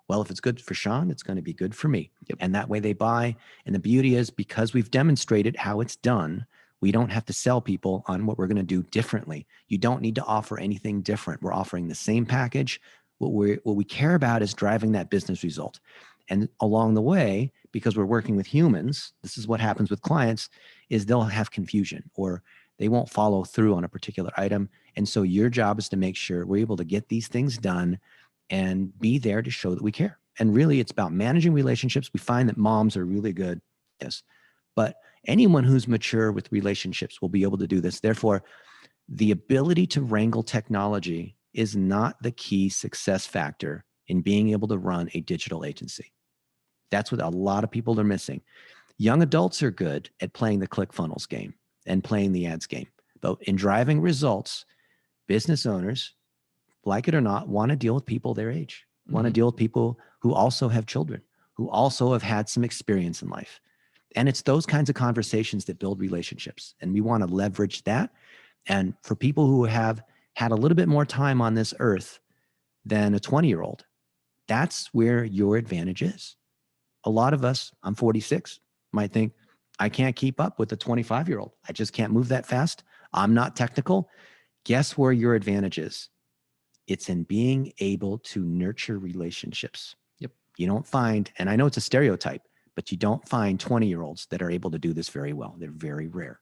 Speaker 3: well, if it's good for Sean, it's going to be good for me.
Speaker 1: Yep.
Speaker 3: And that way they buy. And the beauty is because we've demonstrated how it's done, we don't have to sell people on what we're going to do differently. You don't need to offer anything different. We're offering the same package. What we care about is driving that business result. And along the way, because we're working with humans, this is what happens with clients, is they'll have confusion or they won't follow through on a particular item. And so your job is to make sure we're able to get these things done and be there to show that we care. And really, it's about managing relationships. We find that moms are really good at this, but anyone who's mature with relationships will be able to do this. Therefore, the ability to wrangle technology is not the key success factor in being able to run a digital agency. That's what a lot of people are missing. Young adults are good at playing the ClickFunnels game and playing the ads game. But in driving results, business owners, like it or not, want to deal with people their age, want to deal with people who also have children, who also have had some experience in life. And it's those kinds of conversations that build relationships. And we want to leverage that. And for people who have had a little bit more time on this earth than a 20-year-old, that's where your advantage is. A lot of us, I'm 46, might think, I can't keep up with a 25-year-old. I just can't move that fast. I'm not technical. Guess where your advantage is? It's in being able to nurture relationships.
Speaker 1: Yep.
Speaker 3: You don't find, and I know it's a stereotype, but you don't find 20-year-olds that are able to do this very well. They're very rare.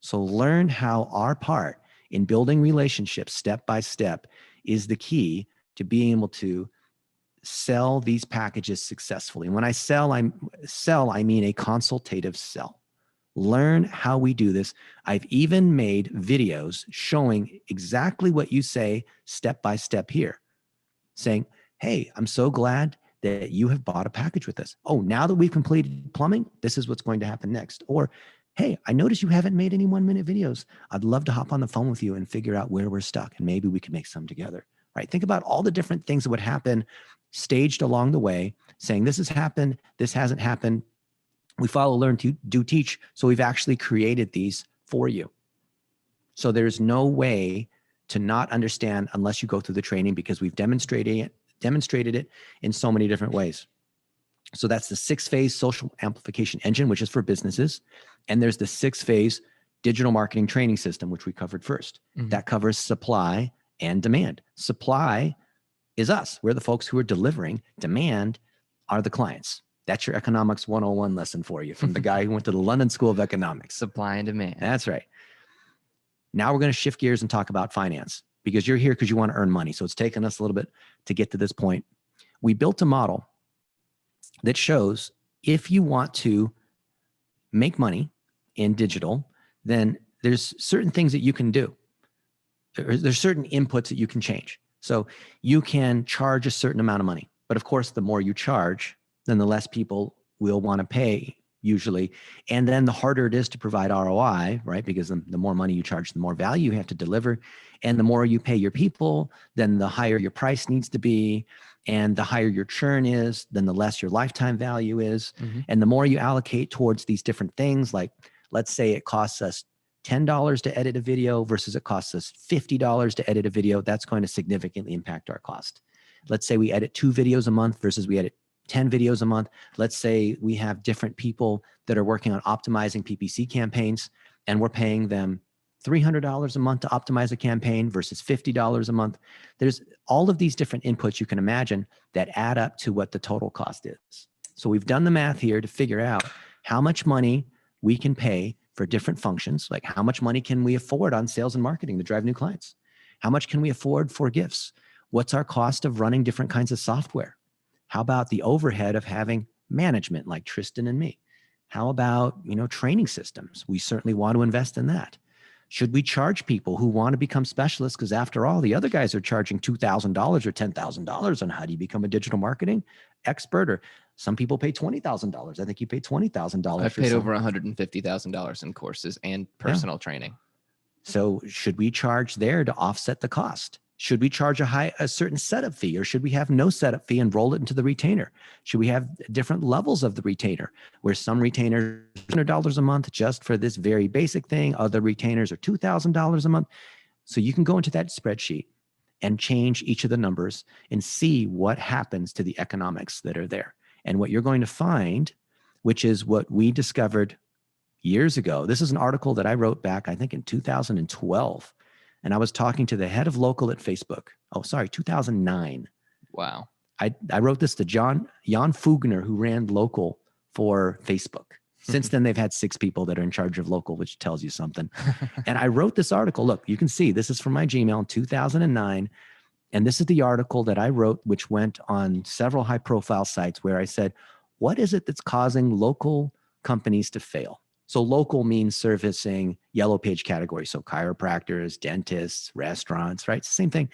Speaker 3: So learn how our part in building relationships step by step is the key to being able to sell these packages successfully. And when I sell, I mean a consultative sell. Learn how we do this. I've even made videos showing exactly what you say step by step here, saying, hey, I'm so glad that you have bought a package with us. Oh, now that we've completed plumbing, this is what's going to happen next. Or, hey, I noticed you haven't made any 1-minute videos. I'd love to hop on the phone with you and figure out where we're stuck, and maybe we could make some together, right? Think about all the different things that would happen staged along the way, saying this has happened, this hasn't happened. We follow, learn, do, teach. So we've actually created these for you. So there's no way to not understand unless you go through the training, because we've demonstrated it in so many different ways. So that's the 6-phase social amplification engine, which is for businesses. And there's the 6-phase digital marketing training system, which we covered first. That covers supply and demand. Supply is us. We're the folks who are delivering. Demand are the clients. That's your economics 101 lesson for you from the guy who went to the London School of Economics.
Speaker 4: Supply and demand.
Speaker 3: That's right. Now we're going to shift gears and talk about finance, because you're here because you want to earn money. So it's taken us a little bit to get to this point. We built a model that shows if you want to make money in digital, then there's certain things that you can do. There's certain inputs that you can change. So you can charge a certain amount of money. But of course, the more you charge, then the less people will want to pay usually. And then the harder it is to provide ROI, right? Because the more money you charge, the more value you have to deliver. And the more you pay your people, then the higher your price needs to be. And the higher your churn is, then the less your lifetime value is. And the more you allocate towards these different things, like let's say it costs us $10 to edit a video versus it costs us $50 to edit a video, that's going to significantly impact our cost. Let's say we edit 2 videos a month versus we edit 10 videos a month. Let's say we have different people that are working on optimizing PPC campaigns and we're paying them $300 a month to optimize a campaign versus $50 a month. There's all of these different inputs you can imagine that add up to what the total cost is. So we've done the math here to figure out how much money we can pay for different functions, like how much money can we afford on sales and marketing to drive new clients? How much can we afford for gifts? What's our cost of running different kinds of software? How about the overhead of having management like Tristan and me? How about, training systems? We certainly want to invest in that. Should we charge people who want to become specialists? Because after all, the other guys are charging $2,000 or $10,000 on how do you become a digital marketing expert, or some people pay $20,000. I think you pay $20,000.
Speaker 4: I've paid over $150,000 in courses and personal training.
Speaker 3: So should we charge there to offset the cost? Should we charge a certain setup fee, or should we have no setup fee and roll it into the retainer? Should we have different levels of the retainer, where some retainers are $100 a month just for this very basic thing, other retainers are $2,000 a month? So you can go into that spreadsheet and change each of the numbers and see what happens to the economics that are there. And what you're going to find, which is what we discovered years ago. This is an article that I wrote back, I think in 2012. And I was talking to the head of local at Facebook. 2009.
Speaker 4: Wow.
Speaker 3: I wrote this to Jan Fugner, who ran local for Facebook. Since then, they've had 6 people that are in charge of local, which tells you something. And I wrote this article. Look, you can see this is from my Gmail in 2009. And this is the article that I wrote, which went on several high-profile sites, where I said, what is it that's causing local companies to fail? So local means servicing yellow page categories. So chiropractors, dentists, restaurants, right? It's the same thing.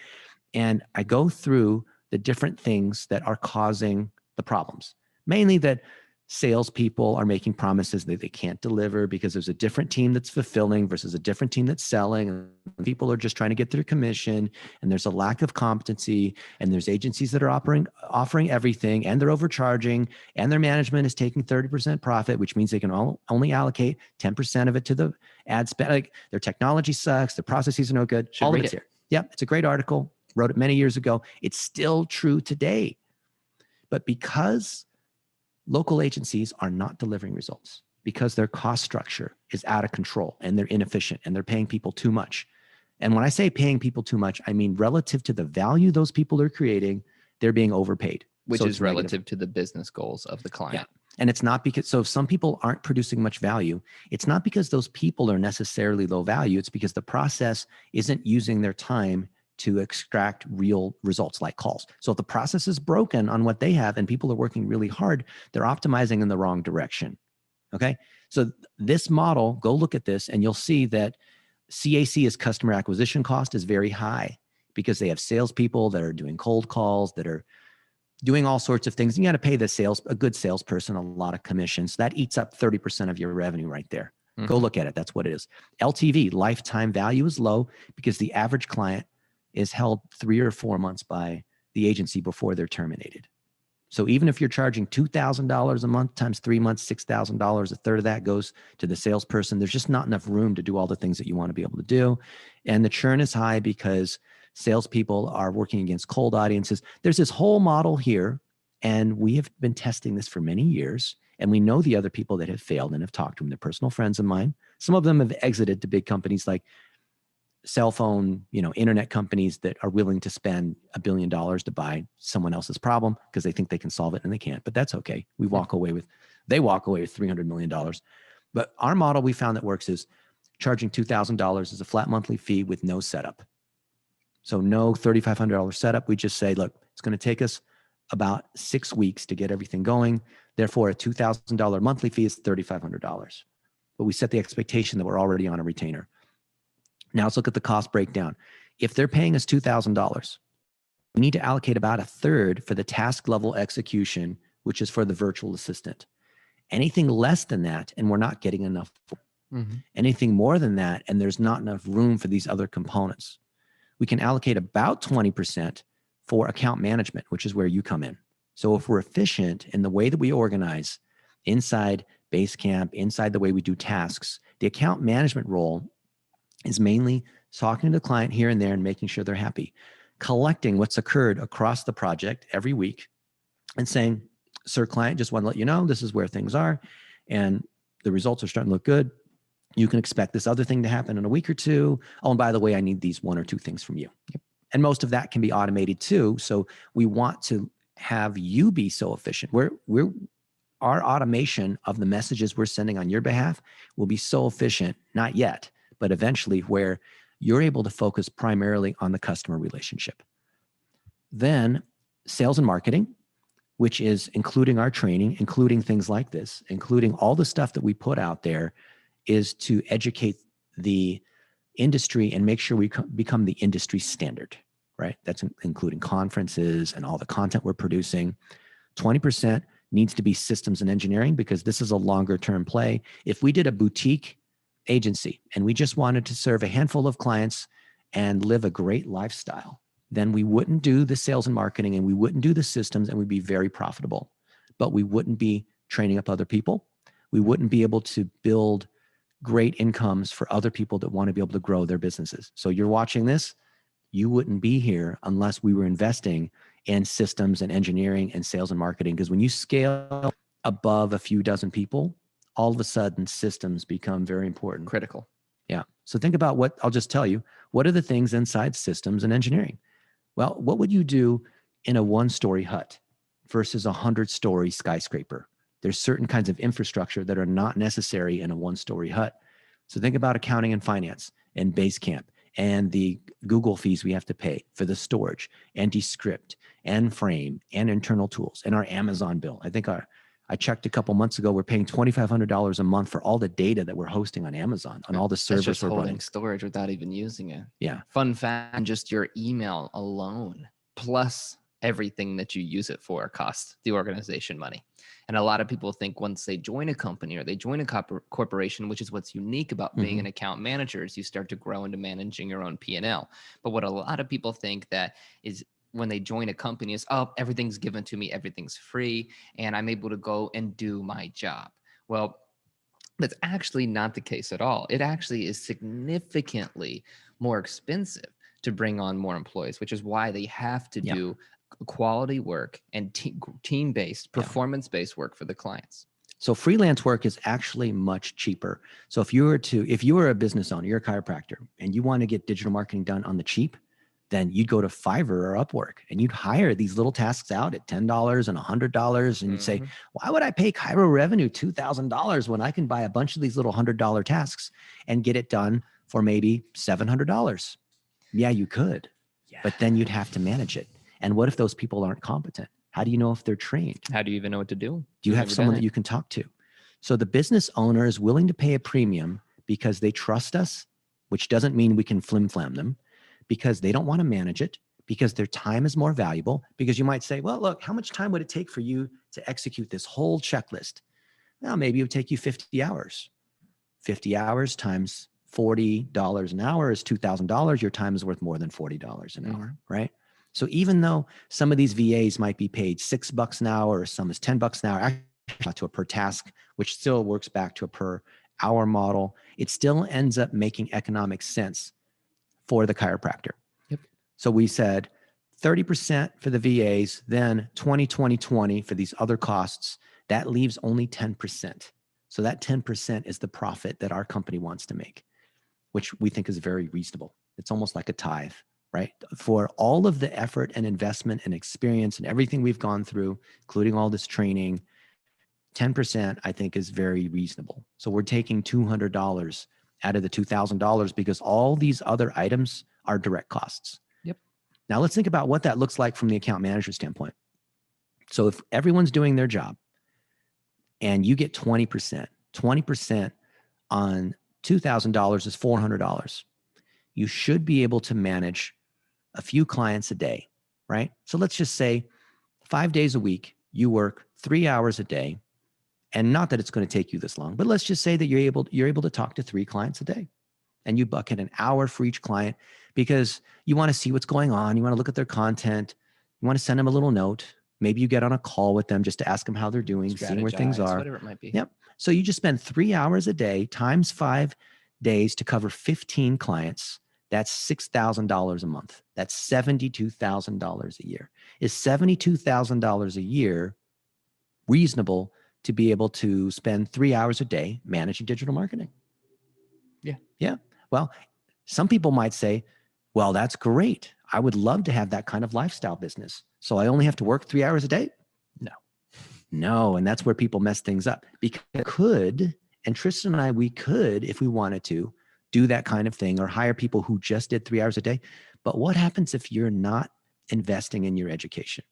Speaker 3: And I go through the different things that are causing the problems. Mainly that salespeople are making promises that they can't deliver because there's a different team that's fulfilling versus a different team that's selling. And people are just trying to get their commission, and there's a lack of competency, and there's agencies that are offering everything, and they're overcharging, and their management is taking 30% profit, which means they can only allocate 10% of it to the ad spend. Like, their technology sucks, their processes are no good. All of it's here. Yep, it's a great article. Wrote it many years ago. It's still true today. But because local agencies are not delivering results, because their cost structure is out of control and they're inefficient and they're paying people too much. And when I say paying people too much, I mean relative to the value those people are creating, they're being overpaid.
Speaker 4: Which is relative to the business goals of the client.
Speaker 3: Yeah. And it's not because, so if some people aren't producing much value, it's not because those people are necessarily low value. It's because the process isn't using their time to extract real results like calls. So if the process is broken on what they have and people are working really hard, they're optimizing in the wrong direction. Okay. So this model, go look at this and you'll see that CAC, is customer acquisition cost, is very high because they have salespeople that are doing cold calls, that are doing all sorts of things. You got to pay a good salesperson a lot of commissions. That eats up 30% of your revenue right there. Mm-hmm. Go look at it. That's what it is. LTV, lifetime value, is low because the average client is held 3 or 4 months by the agency before they're terminated. So even if you're charging $2,000 a month times 3 months, $6,000, a third of that goes to the salesperson. There's just not enough room to do all the things that you want to be able to do. And the churn is high because salespeople are working against cold audiences. There's this whole model here, and we have been testing this for many years. And we know the other people that have failed and have talked to them. They're personal friends of mine. Some of them have exited to big companies like cell phone, internet companies that are willing to spend $1 billion to buy someone else's problem because they think they can solve it and they can't, but that's okay. They walk away with $300 million. But our model we found that works is charging $2,000 as a flat monthly fee with no setup. So no $3,500 setup. We just say, look, it's going to take us about 6 weeks to get everything going. Therefore, a $2,000 monthly fee is $3,500. But we set the expectation that we're already on a retainer. Now let's look at the cost breakdown. If they're paying us $2,000, we need to allocate about a third for the task level execution, which is for the virtual assistant. Anything less than that, and we're not getting enough. Mm-hmm. Anything more than that, and there's not enough room for these other components. We can allocate about 20% for account management, which is where you come in. So if we're efficient in the way that we organize inside Basecamp, inside the way we do tasks, the account management role is mainly talking to the client here and there and making sure they're happy, collecting what's occurred across the project every week and saying, sir, client, just want to let you know, this is where things are and the results are starting to look good. You can expect this other thing to happen in a week or two. Oh, and by the way, I need these 1 or 2 things from you. And most of that can be automated too. So we want to have you be so efficient. Our automation of the messages we're sending on your behalf will be so efficient, not yet, but eventually, where you're able to focus primarily on the customer relationship. Then sales and marketing, which is including our training, including things like this, including all the stuff that we put out there, is to educate the industry and make sure we become the industry standard, right? That's including conferences and all the content we're producing. 20% needs to be systems and engineering, because this is a longer term play. If we did a boutique agency and we just wanted to serve a handful of clients and live a great lifestyle, then we wouldn't do the sales and marketing and we wouldn't do the systems, and we'd be very profitable, but we wouldn't be training up other people. We wouldn't be able to build great incomes for other people that want to be able to grow their businesses. So you're watching this, you wouldn't be here unless we were investing in systems and engineering and sales and marketing. Because when you scale above a few dozen people, all of a sudden systems become very important.
Speaker 4: Critical.
Speaker 3: Yeah. So think about what I'll just tell you. What are the things inside systems and engineering? Well, what would you do in a 1-story hut versus a 100-story skyscraper? There's certain kinds of infrastructure that are not necessary in a 1-story hut. So think about accounting and finance and Basecamp and the Google fees we have to pay for the storage and Descript and Frame and internal tools and our Amazon bill. I think I checked a couple months ago, we're paying $2,500 a month for all the data that we're hosting on Amazon, on all the servers
Speaker 4: That's just
Speaker 3: we're
Speaker 4: holding
Speaker 3: running.
Speaker 4: storage without even using it.
Speaker 3: Yeah.
Speaker 4: Fun fact, just your email alone, plus everything that you use it for, costs the organization money. And a lot of people think once they join a company or they join a corporation, which is what's unique about being an account manager, is you start to grow into managing your own P&L. But what a lot of people think that is when they join a company is, oh, everything's given to me, everything's free, and I'm able to go and do my job. Well, that's actually not the case at all. It actually is significantly more expensive to bring on more employees, which is why they have to do quality work and team-based, performance-based work for the clients.
Speaker 3: So freelance work is actually much cheaper. So if you were a business owner, you're a chiropractor, and you want to get digital marketing done on the cheap, then you'd go to Fiverr or Upwork and you'd hire these little tasks out at $10 and $100. And you'd say, why would I pay Chirorevenue $2,000 when I can buy a bunch of these little $100 tasks and get it done for maybe $700? Yeah, you could, but then you'd have to manage it. And what if those people aren't competent? How do you know if they're trained?
Speaker 4: How do you even know what to do?
Speaker 3: Do you have someone that you can talk to? So the business owner is willing to pay a premium because they trust us, which doesn't mean we can flim-flam them, because they don't want to manage it, because their time is more valuable. Because you might say, well, look, how much time would it take for you to execute this whole checklist? Well, maybe it would take you 50 hours. 50 hours times $40 an hour is $2,000. Your time is worth more than $40 an hour, right? So even though some of these VAs might be paid $6 an hour, or some is $10 an hour, actually to a per task, which still works back to a per hour model, it still ends up making economic sense for the chiropractor. So we said 30% for the VAs, then 20, 20, 20 for these other costs. That leaves only 10%. So that 10% is the profit that our company wants to make, which we think is very reasonable. It's almost like a tithe, right? For all of the effort and investment and experience and everything we've gone through, including all this training, 10% I think is very reasonable. So we're taking $200 out of the $2,000 because all these other items are direct costs. Now let's think about what that looks like from the account manager standpoint. So if everyone's doing their job and you get 20% on $2,000 is $400. You should be able to manage a few clients a day, right? So let's just say 5 days a week, you work 3 hours a day. And not that it's going to take you this long, but let's just say that you're able to talk to 3 clients a day, and you bucket an hour for each client because you want to see what's going on. You want to look at their content. You want to send them a little note. Maybe you get on a call with them just to ask them how they're doing, seeing where things are.
Speaker 4: Whatever it might be.
Speaker 3: Yep. So you just spend 3 hours a day times 5 days to cover 15 clients. That's $6,000 a month. That's $72,000 a year. Is $72,000 a year reasonable to be able to spend 3 hours a day managing digital marketing?
Speaker 4: Yeah.
Speaker 3: Yeah. Well, some people might say, well, that's great. I would love to have that kind of lifestyle business. So I only have to work 3 hours a day? No. And that's where people mess things up. Because and Tristan and I, we could, if we wanted to, do that kind of thing or hire people who just did 3 hours a day. But what happens if you're not investing in your education?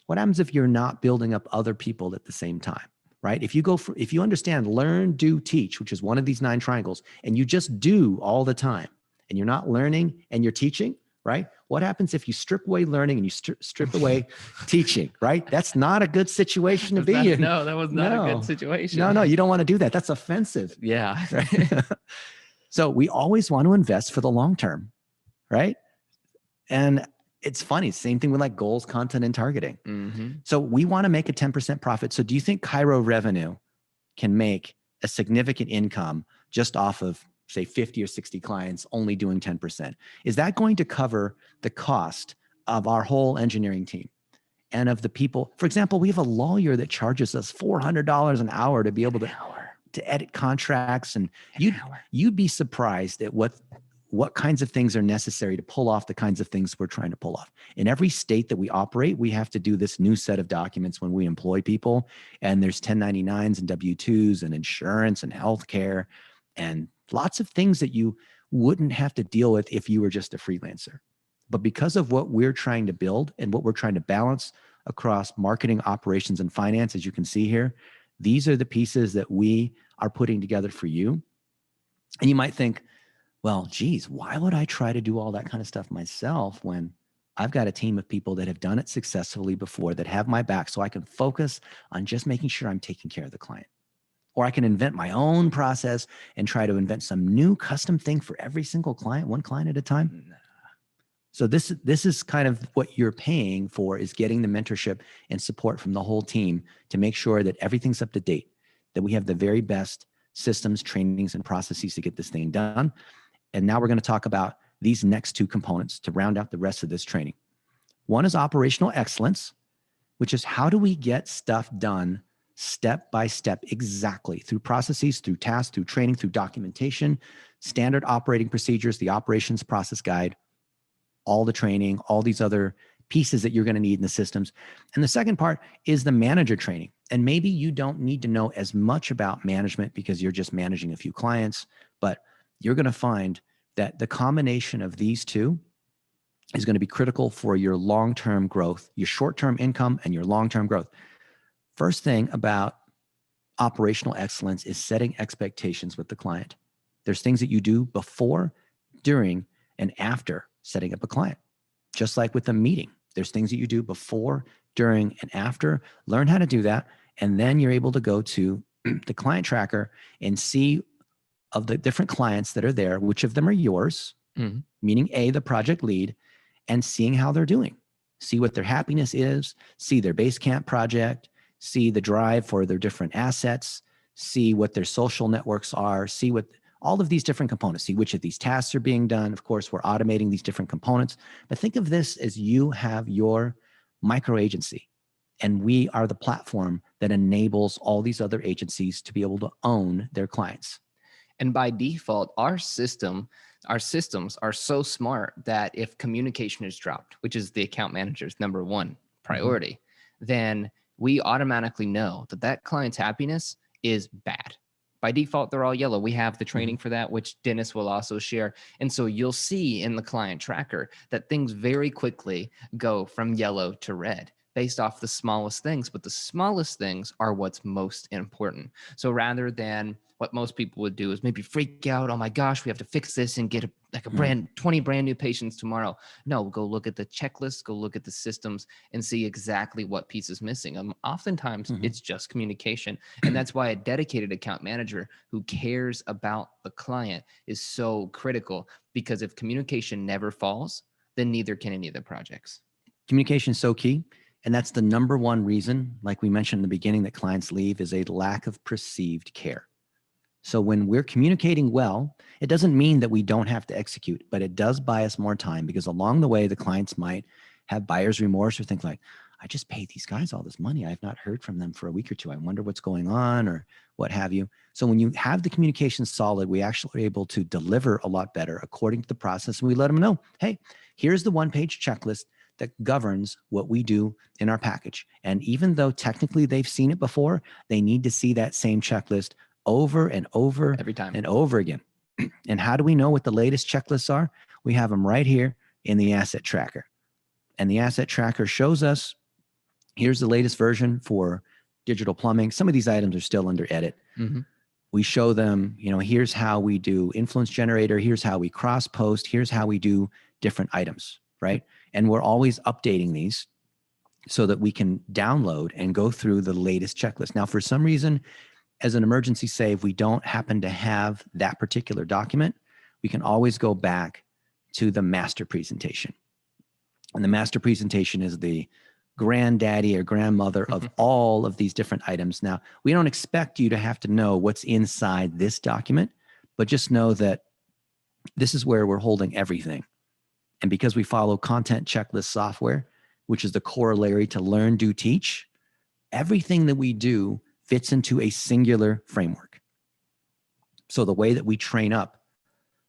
Speaker 3: What happens if you're not building up other people at the same time, right? If you understand learn, do, teach, which is one of these 9 triangles, and you just do all the time, and you're not learning and you're teaching, right? What happens if you strip away learning and you strip away teaching, right? That's not a good situation to be in.
Speaker 4: No, that was not a good situation.
Speaker 3: No, you don't want to do that. That's offensive.
Speaker 4: Yeah.
Speaker 3: Right? So we always want to invest for the long term, right? And it's funny, same thing with like goals, content, and targeting.
Speaker 4: Mm-hmm.
Speaker 3: So we want to make a 10% profit. So do you think Chirorevenue can make a significant income just off of, say, 50 or 60 clients only doing 10%? Is that going to cover the cost of our whole engineering team and of the people? For example, we have a lawyer that charges us $400 an hour to be able to edit contracts. And you'd be surprised at what kinds of things are necessary to pull off the kinds of things we're trying to pull off. In every state that we operate, we have to do this new set of documents when we employ people. And there's 1099s and W-2s and insurance and healthcare and lots of things that you wouldn't have to deal with if you were just a freelancer. But because of what we're trying to build and what we're trying to balance across marketing, operations, and finance, as you can see here, these are the pieces that we are putting together for you. And you might think, well, geez, why would I try to do all that kind of stuff myself when I've got a team of people that have done it successfully before, that have my back, so I can focus on just making sure I'm taking care of the client? Or I can invent my own process and try to invent some new custom thing for every single client, one client at a time. So this is kind of what you're paying for, is getting the mentorship and support from the whole team to make sure that everything's up to date, that we have the very best systems, trainings, and processes to get this thing done. And now we're going to talk about these next 2 components to round out the rest of this training. One is operational excellence, which is how do we get stuff done step by step, exactly, through processes, through tasks, through training, through documentation, standard operating procedures, the operations process guide, all the training, all these other pieces that you're going to need in the systems. And the second part is the manager training. And maybe you don't need to know as much about management because you're just managing a few clients, but you're going to find that the combination of these 2 is going to be critical for your long-term growth, your short-term income, and your long-term growth. First thing about operational excellence is setting expectations with the client. There's things that you do before, during, and after setting up a client. Just like with a meeting, there's things that you do before, during, and after. Learn how to do that, and then you're able to go to the client tracker and see of the different clients that are there, which of them are yours, meaning A, the project lead, and seeing how they're doing. See what their happiness is, see their Basecamp project, see the drive for their different assets, see what their social networks are, see what all of these different components, see which of these tasks are being done. Of course, we're automating these different components, but think of this as you have your micro agency, and we are the platform that enables all these other agencies to be able to own their clients.
Speaker 4: And by default, our systems are so smart that if communication is dropped, which is the account manager's number 1 priority, then we automatically know that that client's happiness is bad. By default, they're all yellow. We have the training for that, which Dennis will also share. And so you'll see in the client tracker that things very quickly go from yellow to red based off the smallest things, but the smallest things are what's most important. So rather than what most people would do is maybe freak out, oh my gosh, we have to fix this and get 20 brand new patients tomorrow. No, go look at the checklist, go look at the systems and see exactly what piece is missing. Oftentimes it's just communication. And that's why a dedicated account manager who cares about the client is so critical, because if communication never falls, then neither can any of the projects.
Speaker 3: Communication is so key. And that's the number 1 reason, like we mentioned in the beginning, that clients leave, is a lack of perceived care. So when we're communicating well, it doesn't mean that we don't have to execute, but it does buy us more time, because along the way, the clients might have buyer's remorse or think like, I just paid these guys all this money. I've not heard from them for a week or two. I wonder what's going on or what have you. So when you have the communication solid, we actually are able to deliver a lot better according to the process. And we let them know, hey, here's the one-page checklist that governs what we do in our package. And even though technically they've seen it before, they need to see that same checklist over and over
Speaker 4: Every time.
Speaker 3: and over again. And how do we know what the latest checklists are? We have them right here in the asset tracker. And the asset tracker shows us, here's the latest version for digital plumbing. Some of these items are still under edit.
Speaker 4: Mm-hmm.
Speaker 3: We show them, here's how we do influence generator. Here's how we cross post. Here's how we do different items, right? And we're always updating these so that we can download and go through the latest checklist. Now, for some reason, as an emergency save, we don't happen to have that particular document. We can always go back to the master presentation. And the master presentation is the granddaddy or grandmother of all of these different items. Now, we don't expect you to have to know what's inside this document, but just know that this is where we're holding everything. And because we follow content checklist software, which is the corollary to learn, do, teach, everything that we do fits into a singular framework. So the way that we train up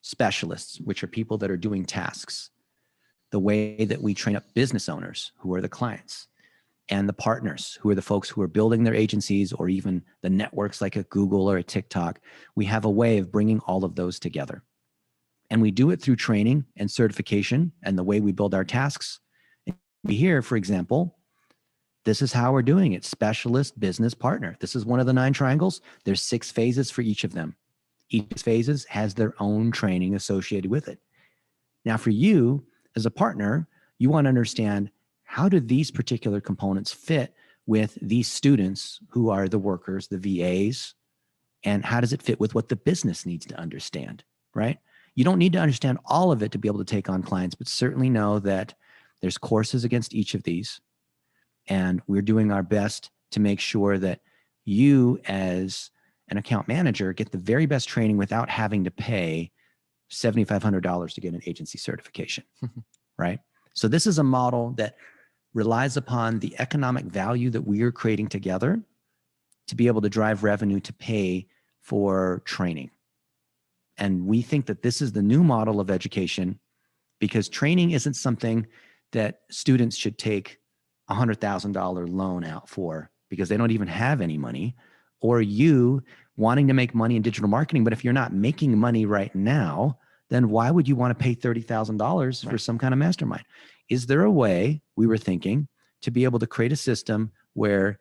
Speaker 3: specialists, which are people that are doing tasks, the way that we train up business owners, who are the clients, and the partners, who are the folks who are building their agencies, or even the networks like a Google or a TikTok, we have a way of bringing all of those together. And we do it through training and certification and the way we build our tasks. And here, for example, this is how we're doing it: specialist, business, partner. This is one of the 9 triangles. There's 6 phases for each of them. Each phases has their own training associated with it. Now, for you as a partner, you want to understand, how do these particular components fit with these students who are the workers, the VAs, and how does it fit with what the business needs to understand, right? You don't need to understand all of it to be able to take on clients, but certainly know that there's courses against each of these. And we're doing our best to make sure that you as an account manager get the very best training without having to pay $7,500 to get an agency certification, right? So this is a model that relies upon the economic value that we are creating together to be able to drive revenue to pay for training. And we think that this is the new model of education, because training isn't something that students should take a $100,000 loan out for because they don't even have any money, or you wanting to make money in digital marketing. But if you're not making money right now, then why would you want to pay $30,000 for some kind of mastermind? Is there a way, we were thinking, to be able to create a system where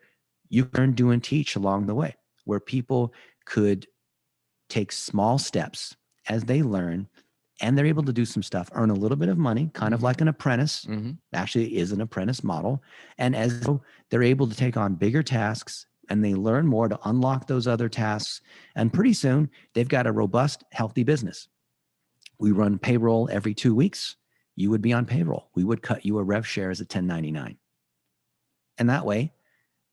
Speaker 3: you learn, do, and teach along the way, where people could take small steps as they learn, and they're able to do some stuff, earn a little bit of money, kind of like an apprentice, actually it is an apprentice model. And as they're able to take on bigger tasks and they learn more to unlock those other tasks, and pretty soon they've got a robust, healthy business. We run payroll every 2 weeks. You would be on payroll. We would cut you a rev share as a 1099. And that way,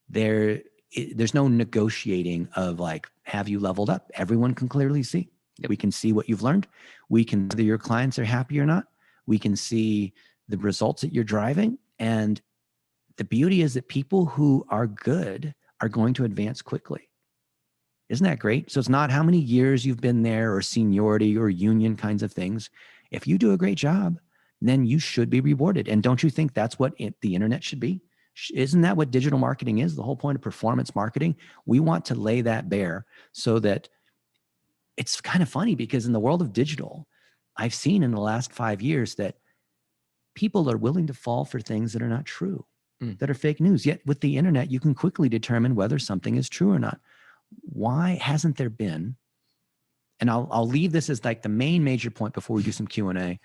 Speaker 3: there's no negotiating of like, have you leveled up? Everyone can clearly see. Yep. We can see what you've learned. We can, whether your clients are happy or not, we can see the results that you're driving. And the beauty is that people who are good are going to advance quickly. Isn't that great? So it's not how many years you've been there or seniority or union kinds of things. If you do a great job, then you should be rewarded. And don't you think that's what the internet should be? Isn't that what digital marketing is? The whole point of performance marketing. We want to lay that bare so that it's kind of funny, because in the world of digital, I've seen in the last 5 years that people are willing to fall for things that are not true, that are fake news. Yet with the internet, you can quickly determine whether something is true or not. Why hasn't there been, and I'll leave this as like the main major point before we do some Q&A.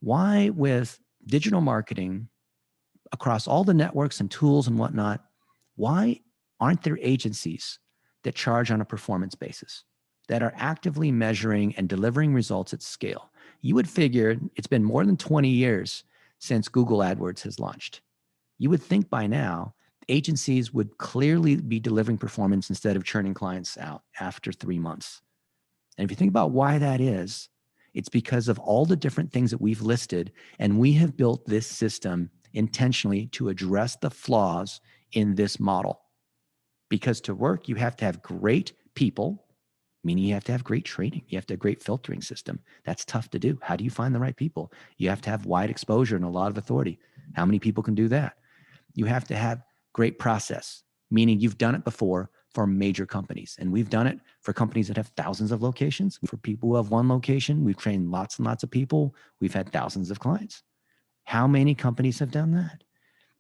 Speaker 3: Why with digital marketing across all the networks and tools and whatnot, why aren't there agencies that charge on a performance basis, that are actively measuring and delivering results at scale? You would figure it's been more than 20 years since Google AdWords has launched. You would think by now agencies would clearly be delivering performance instead of churning clients out after 3 months. And if you think about why that is, it's because of all the different things that we've listed, and we have built this system intentionally to address the flaws in this model. Because to work, you have to have great people, meaning you have to have great training. You have to have a great filtering system. That's tough to do. How do you find the right people? You have to have wide exposure and a lot of authority. How many people can do that? You have to have great process, meaning you've done it before for major companies. And we've done it for companies that have thousands of locations. For people who have one location, we've trained lots and lots of people. We've had thousands of clients. How many companies have done that?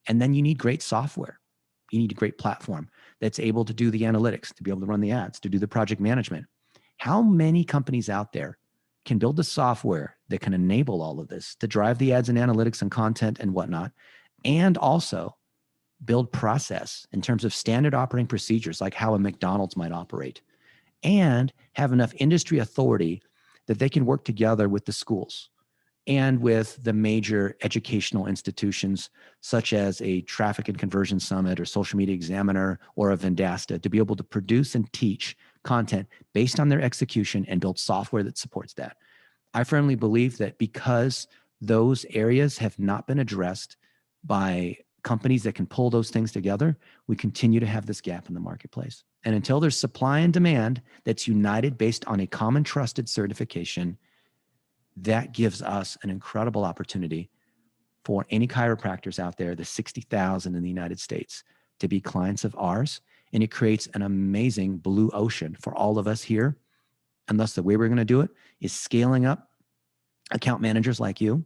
Speaker 3: And then you need great software. You need a great platform that's able to do the analytics, to be able to run the ads, to do the project management. How many companies out there can build the software that can enable all of this, to drive the ads and analytics and content and whatnot, and also build process in terms of standard operating procedures, like how a McDonald's might operate, and have enough industry authority that they can work together with the schools and with the major educational institutions, such as a Traffic and Conversion Summit or Social Media Examiner or a Vendasta, to be able to produce and teach content based on their execution and build software that supports that. I firmly believe that because those areas have not been addressed by companies that can pull those things together, we continue to have this gap in the marketplace. And until there's supply and demand that's united based on a common trusted certification, that gives us an incredible opportunity for any chiropractors out there, the 60,000 in the United States, to be clients of ours. And it creates an amazing blue ocean for all of us here. And thus the way we're going to do it is scaling up account managers like you.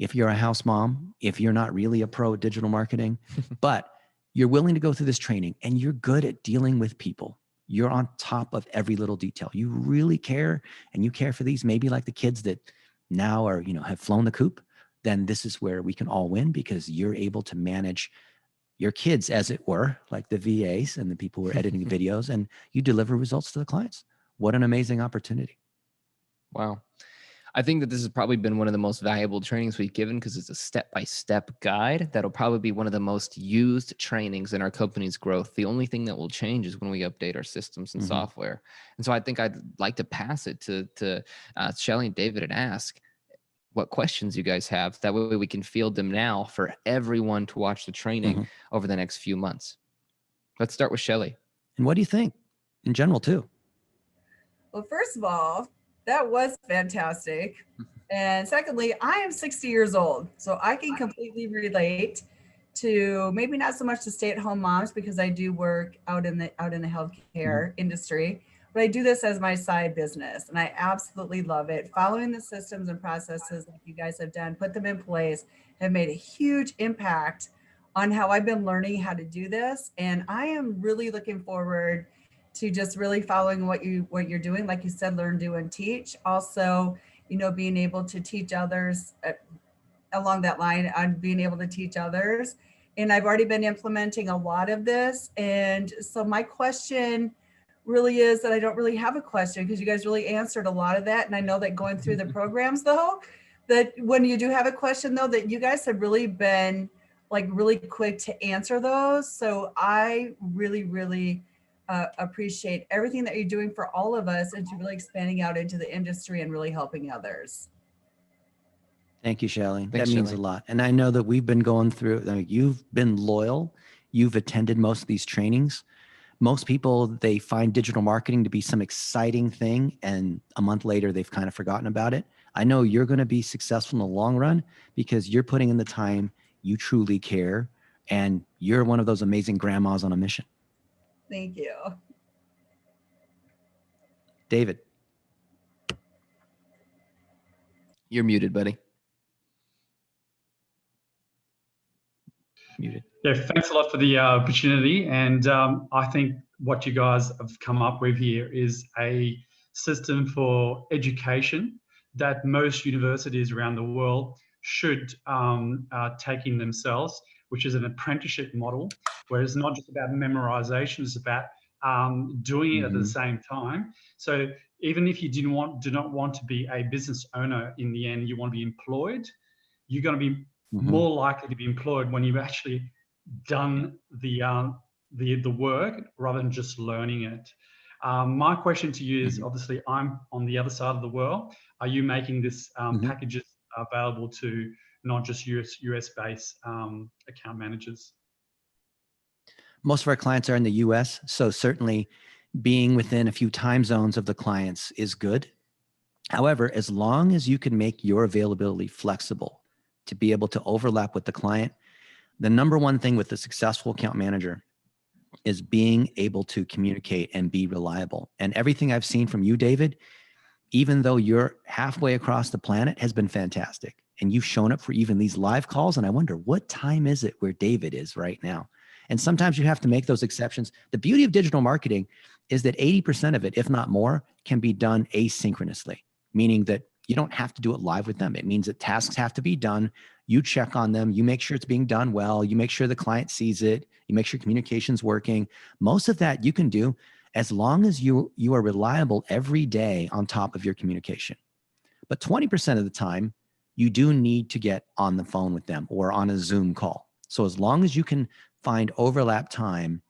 Speaker 3: If you're a house mom, if you're not really a pro at digital marketing, but you're willing to go through this training and you're good at dealing with people. You're on top of every little detail. You really care, and you care for these, maybe like the kids that now are, have flown the coop, then this is where we can all win, because you're able to manage your kids, as it were, like the VAs and the people who are editing videos, and you deliver results to the clients. What an amazing opportunity.
Speaker 4: Wow. I think that this has probably been one of the most valuable trainings we've given, because it's a step-by-step guide that'll probably be one of the most used trainings in our company's growth. The only thing that will change is when we update our systems and software. And so I think I'd like to pass it to Shelly and David and ask what questions you guys have. That way we can field them now for everyone to watch the training over the next few months. Let's start with Shelly.
Speaker 3: And what do you think in general too?
Speaker 5: Well, first of all, that was fantastic. And secondly, I am 60 years old, so I can completely relate to maybe not so much to stay-at-home moms, because I do work out in the healthcare industry, but I do this as my side business, and I absolutely love it. Following the systems and processes that you guys have done, put them in place, have made a huge impact on how I've been learning how to do this, and I am really looking forward to just really following what you're doing. Like you said, learn, do, and teach. Also, being able to teach others along that line, on being able to teach others. And I've already been implementing a lot of this. And so my question really is that I don't really have a question, because you guys really answered a lot of that. And I know that going through the programs, though, that when you do have a question, though, that you guys have really been really quick to answer those. So I really, really appreciate everything that you're doing for all of us, and to really expanding out into the industry and really helping others.
Speaker 3: Thank you, Shelly.
Speaker 4: Thanks,
Speaker 3: That means
Speaker 4: Shelly.
Speaker 3: a lot. And I know that we've been going through, you've been loyal. You've attended most of these trainings. Most people, they find digital marketing to be some exciting thing, and a month later, they've kind of forgotten about it. I know you're going to be successful in the long run, because you're putting in the time, you truly care, and you're one of those amazing grandmas on a mission.
Speaker 5: Thank you.
Speaker 3: David.
Speaker 4: You're muted, buddy.
Speaker 3: Muted.
Speaker 6: Yeah, thanks a lot for the opportunity. And I think what you guys have come up with here is a system for education that most universities around the world should take in themselves, which is an apprenticeship model, where it's not just about memorization, it's about doing it at the same time. So even if you do not want to be a business owner in the end, you want to be employed, you're going to be more likely to be employed when you've actually done the work rather than just learning it. My question to you is, obviously, I'm on the other side of the world. Are you making this packages available to not just US based account managers.
Speaker 3: Most of our clients are in the US, so certainly being within a few time zones of the clients is good. However, as long as you can make your availability flexible to be able to overlap with the client, the number one thing with a successful account manager is being able to communicate and be reliable. And everything I've seen from you, David, even though you're halfway across the planet, has been fantastic. And you've shown up for even these live calls. And I wonder, what time is it where David is right now? And sometimes you have to make those exceptions. The beauty of digital marketing is that 80% of it, if not more, can be done asynchronously, meaning that you don't have to do it live with them. It means that tasks have to be done. You check on them. You make sure it's being done well. You make sure the client sees it. You make sure communication's working. Most of that you can do as long as you are reliable every day on top of your communication. But 20% of the time, you do need to get on the phone with them or on a Zoom call. So as long as you can find overlap time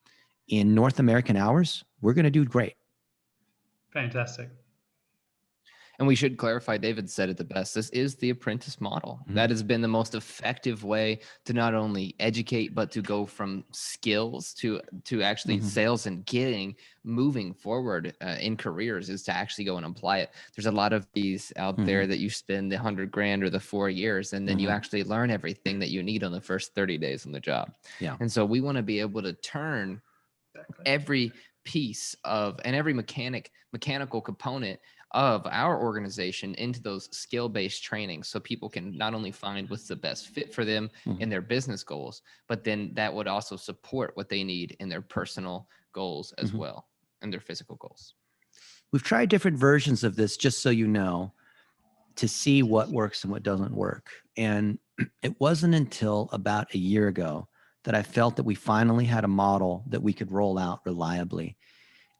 Speaker 3: in North American hours, we're going to do great.
Speaker 6: Fantastic.
Speaker 4: And we should clarify, David said it the best. This is the apprentice model. That has been the most effective way to not only educate, but to go from skills to actually sales and moving forward in careers, is to actually go and apply it. There's a lot of these out there that you spend the $100,000 or the 4 years, and then you actually learn everything that you need on the first 30 days on the job.
Speaker 3: Yeah.
Speaker 4: And so we want to be able to turn every piece of and every mechanical component of our organization into those skill-based trainings, so people can not only find what's the best fit for them in their business goals, but then that would also support what they need in their personal goals as well, and their physical goals.
Speaker 3: We've tried different versions of this, just so you know, to see what works and what doesn't work. And it wasn't until about a year ago that I felt that we finally had a model that we could roll out reliably.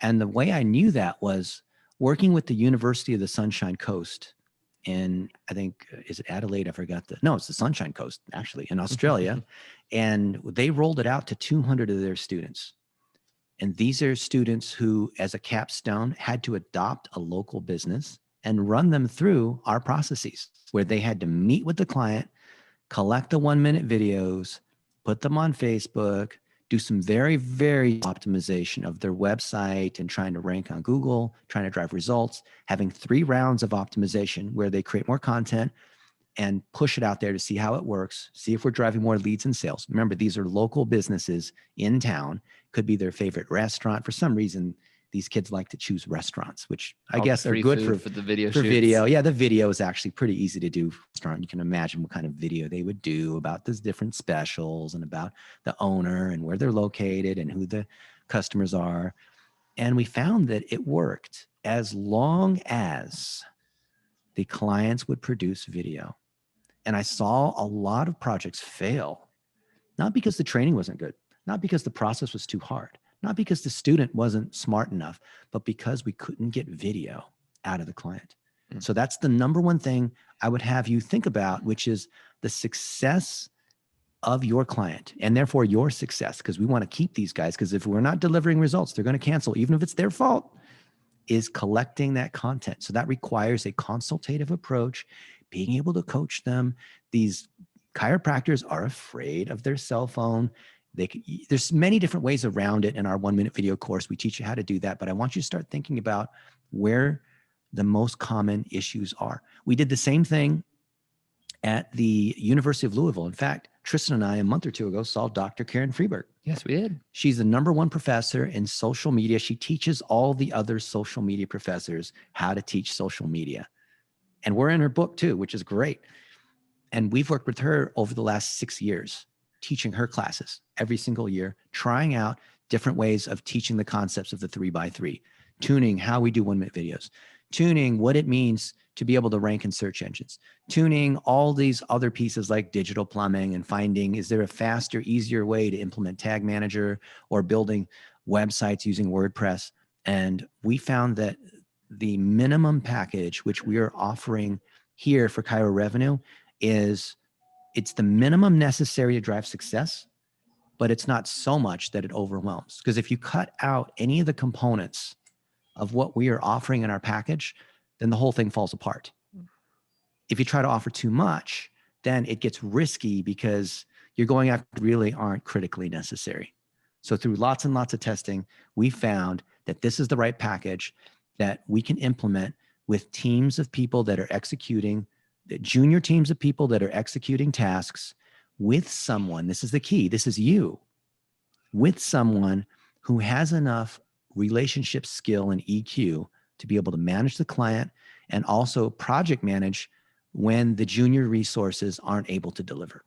Speaker 3: And the way I knew that was working with the University of the Sunshine Coast in, I think, is it Adelaide? I forgot no, it's the Sunshine Coast, actually, in Australia. And they rolled it out to 200 of their students. And these are students who, as a capstone, had to adopt a local business and run them through our processes, where they had to meet with the client, collect the 1-minute videos, put them on Facebook, do some very, very optimization of their website and trying to rank on Google, trying to drive results, having 3 rounds of optimization where they create more content and push it out there to see how it works, see if we're driving more leads and sales. Remember, these are local businesses in town, could be their favorite restaurant. For some reason, these kids like to choose restaurants, which I guess are good for
Speaker 4: the video
Speaker 3: for
Speaker 4: shoots.
Speaker 3: video. Yeah, the video is actually pretty easy to do. You can imagine what kind of video they would do about those different specials and about the owner and where they're located and who the customers are. And we found that it worked as long as the clients would produce video. And I saw a lot of projects fail, not because the training wasn't good, not because the process was too hard, not because the student wasn't smart enough, but because we couldn't get video out of the client. So that's the number one thing I would have you think about, which is the success of your client and therefore your success, because we want to keep these guys, because if we're not delivering results, they're going to cancel, even if it's their fault, is collecting that content. So that requires a consultative approach, being able to coach them. These chiropractors are afraid of their cell phone. There's many different ways around it. In our 1-minute video course, we teach you how to do that. But I want you to start thinking about where the most common issues are. We did the same thing at the University of Louisville. In fact, Tristan and I, a month or 2 ago, saw Dr. Karen Freeberg.
Speaker 4: Yes, we did.
Speaker 3: She's the #1 professor in social media. She teaches all the other social media professors how to teach social media. And we're in her book too, which is great. And we've worked with her over the last 6 years, teaching her classes every single year, trying out different ways of teaching the concepts of the 3x3, tuning how we do 1-minute videos, tuning what it means to be able to rank in search engines, tuning all these other pieces like digital plumbing and finding, is there a faster, easier way to implement Tag Manager or building websites using WordPress? And we found that the minimum package, which we are offering here for Chirorevenue, is it's the minimum necessary to drive success, but it's not so much that it overwhelms. Because if you cut out any of the components of what we are offering in our package, then the whole thing falls apart. If you try to offer too much, then it gets risky because you're going after really aren't critically necessary. So through lots and lots of testing, we found that this is the right package that we can implement with teams of people that are executing, the junior teams of people that are executing tasks with someone. This is the key. This is you, with someone who has enough relationship skill and EQ to be able to manage the client and also project manage when the junior resources aren't able to deliver.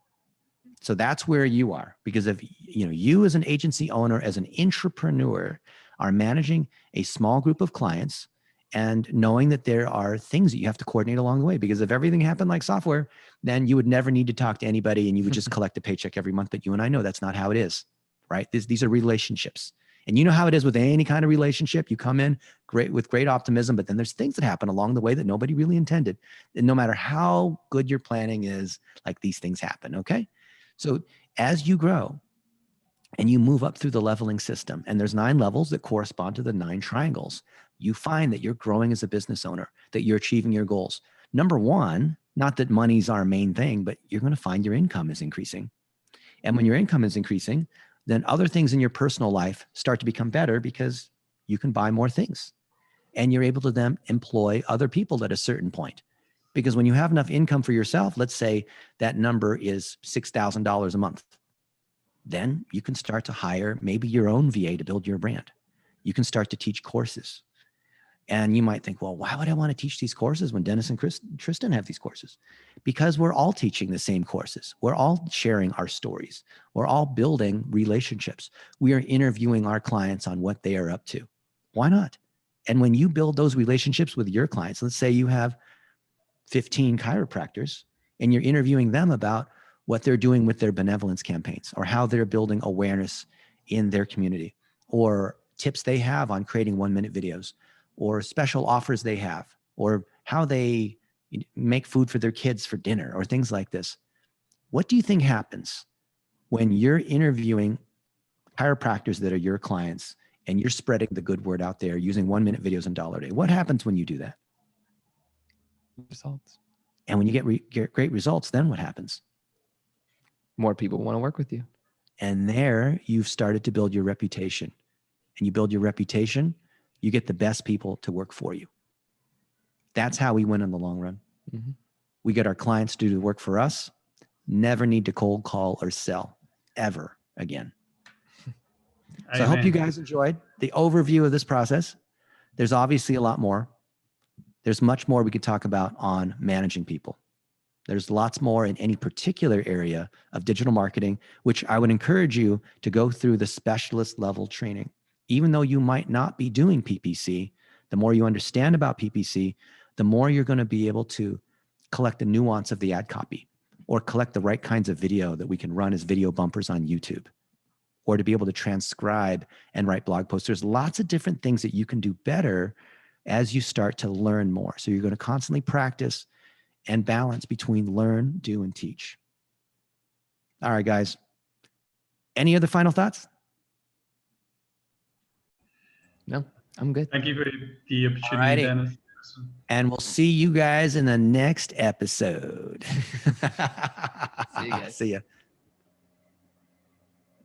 Speaker 3: So that's where you are, because if you as an agency owner, as an entrepreneur, are managing a small group of clients and knowing that there are things that you have to coordinate along the way, because if everything happened like software, then you would never need to talk to anybody and you would just collect a paycheck every month. But you and I know that's not how it is, right? These are relationships. And you know how it is with any kind of relationship. You come in with great optimism, but then there's things that happen along the way that nobody really intended. And no matter how good your planning is, like these things happen, okay? So as you grow and you move up through the leveling system, and there's 9 levels that correspond to the 9 triangles, you find that you're growing as a business owner, that you're achieving your goals. Number 1, not that money's our main thing, but you're going to find your income is increasing. And when your income is increasing, then other things in your personal life start to become better because you can buy more things and you're able to then employ other people at a certain point. Because when you have enough income for yourself, let's say that number is $6,000 a month, then you can start to hire maybe your own VA to build your brand. You can start to teach courses. And you might think, well, why would I want to teach these courses when Dennis and Tristan have these courses? Because we're all teaching the same courses. We're all sharing our stories. We're all building relationships. We are interviewing our clients on what they are up to. Why not? And when you build those relationships with your clients, let's say you have 15 chiropractors and you're interviewing them about what they're doing with their benevolence campaigns or how they're building awareness in their community or tips they have on creating 1-minute videos or special offers they have or how they make food for their kids for dinner or things like this. What do you think happens when you're interviewing chiropractors that are your clients and you're spreading the good word out there using 1-minute videos and $1 a day? What happens when you do that?
Speaker 4: Results.
Speaker 3: And when you get great results, then what happens?
Speaker 4: More people want to work with you.
Speaker 3: And there you've started to build your reputation. And you build your reputation, you get the best people to work for you. That's how we win in the long run.
Speaker 4: Mm-hmm.
Speaker 3: We get our clients to do the work for us, never need to cold call or sell ever again. So I hope you guys enjoyed the overview of this process. There's obviously a lot more. There's much more we could talk about on managing people. There's lots more in any particular area of digital marketing, which I would encourage you to go through the specialist level training. Even though you might not be doing PPC, the more you understand about PPC, the more you're going to be able to collect the nuance of the ad copy or collect the right kinds of video that we can run as video bumpers on YouTube or to be able to transcribe and write blog posts. There's lots of different things that you can do better as you start to learn more. So you're going to constantly practice and balance between learn, do, and teach. All right, guys. Any other final thoughts?
Speaker 4: No, I'm good.
Speaker 6: Thank you for the opportunity, Dennis.
Speaker 3: And we'll see you guys in the next episode.
Speaker 4: See you guys.
Speaker 3: See ya.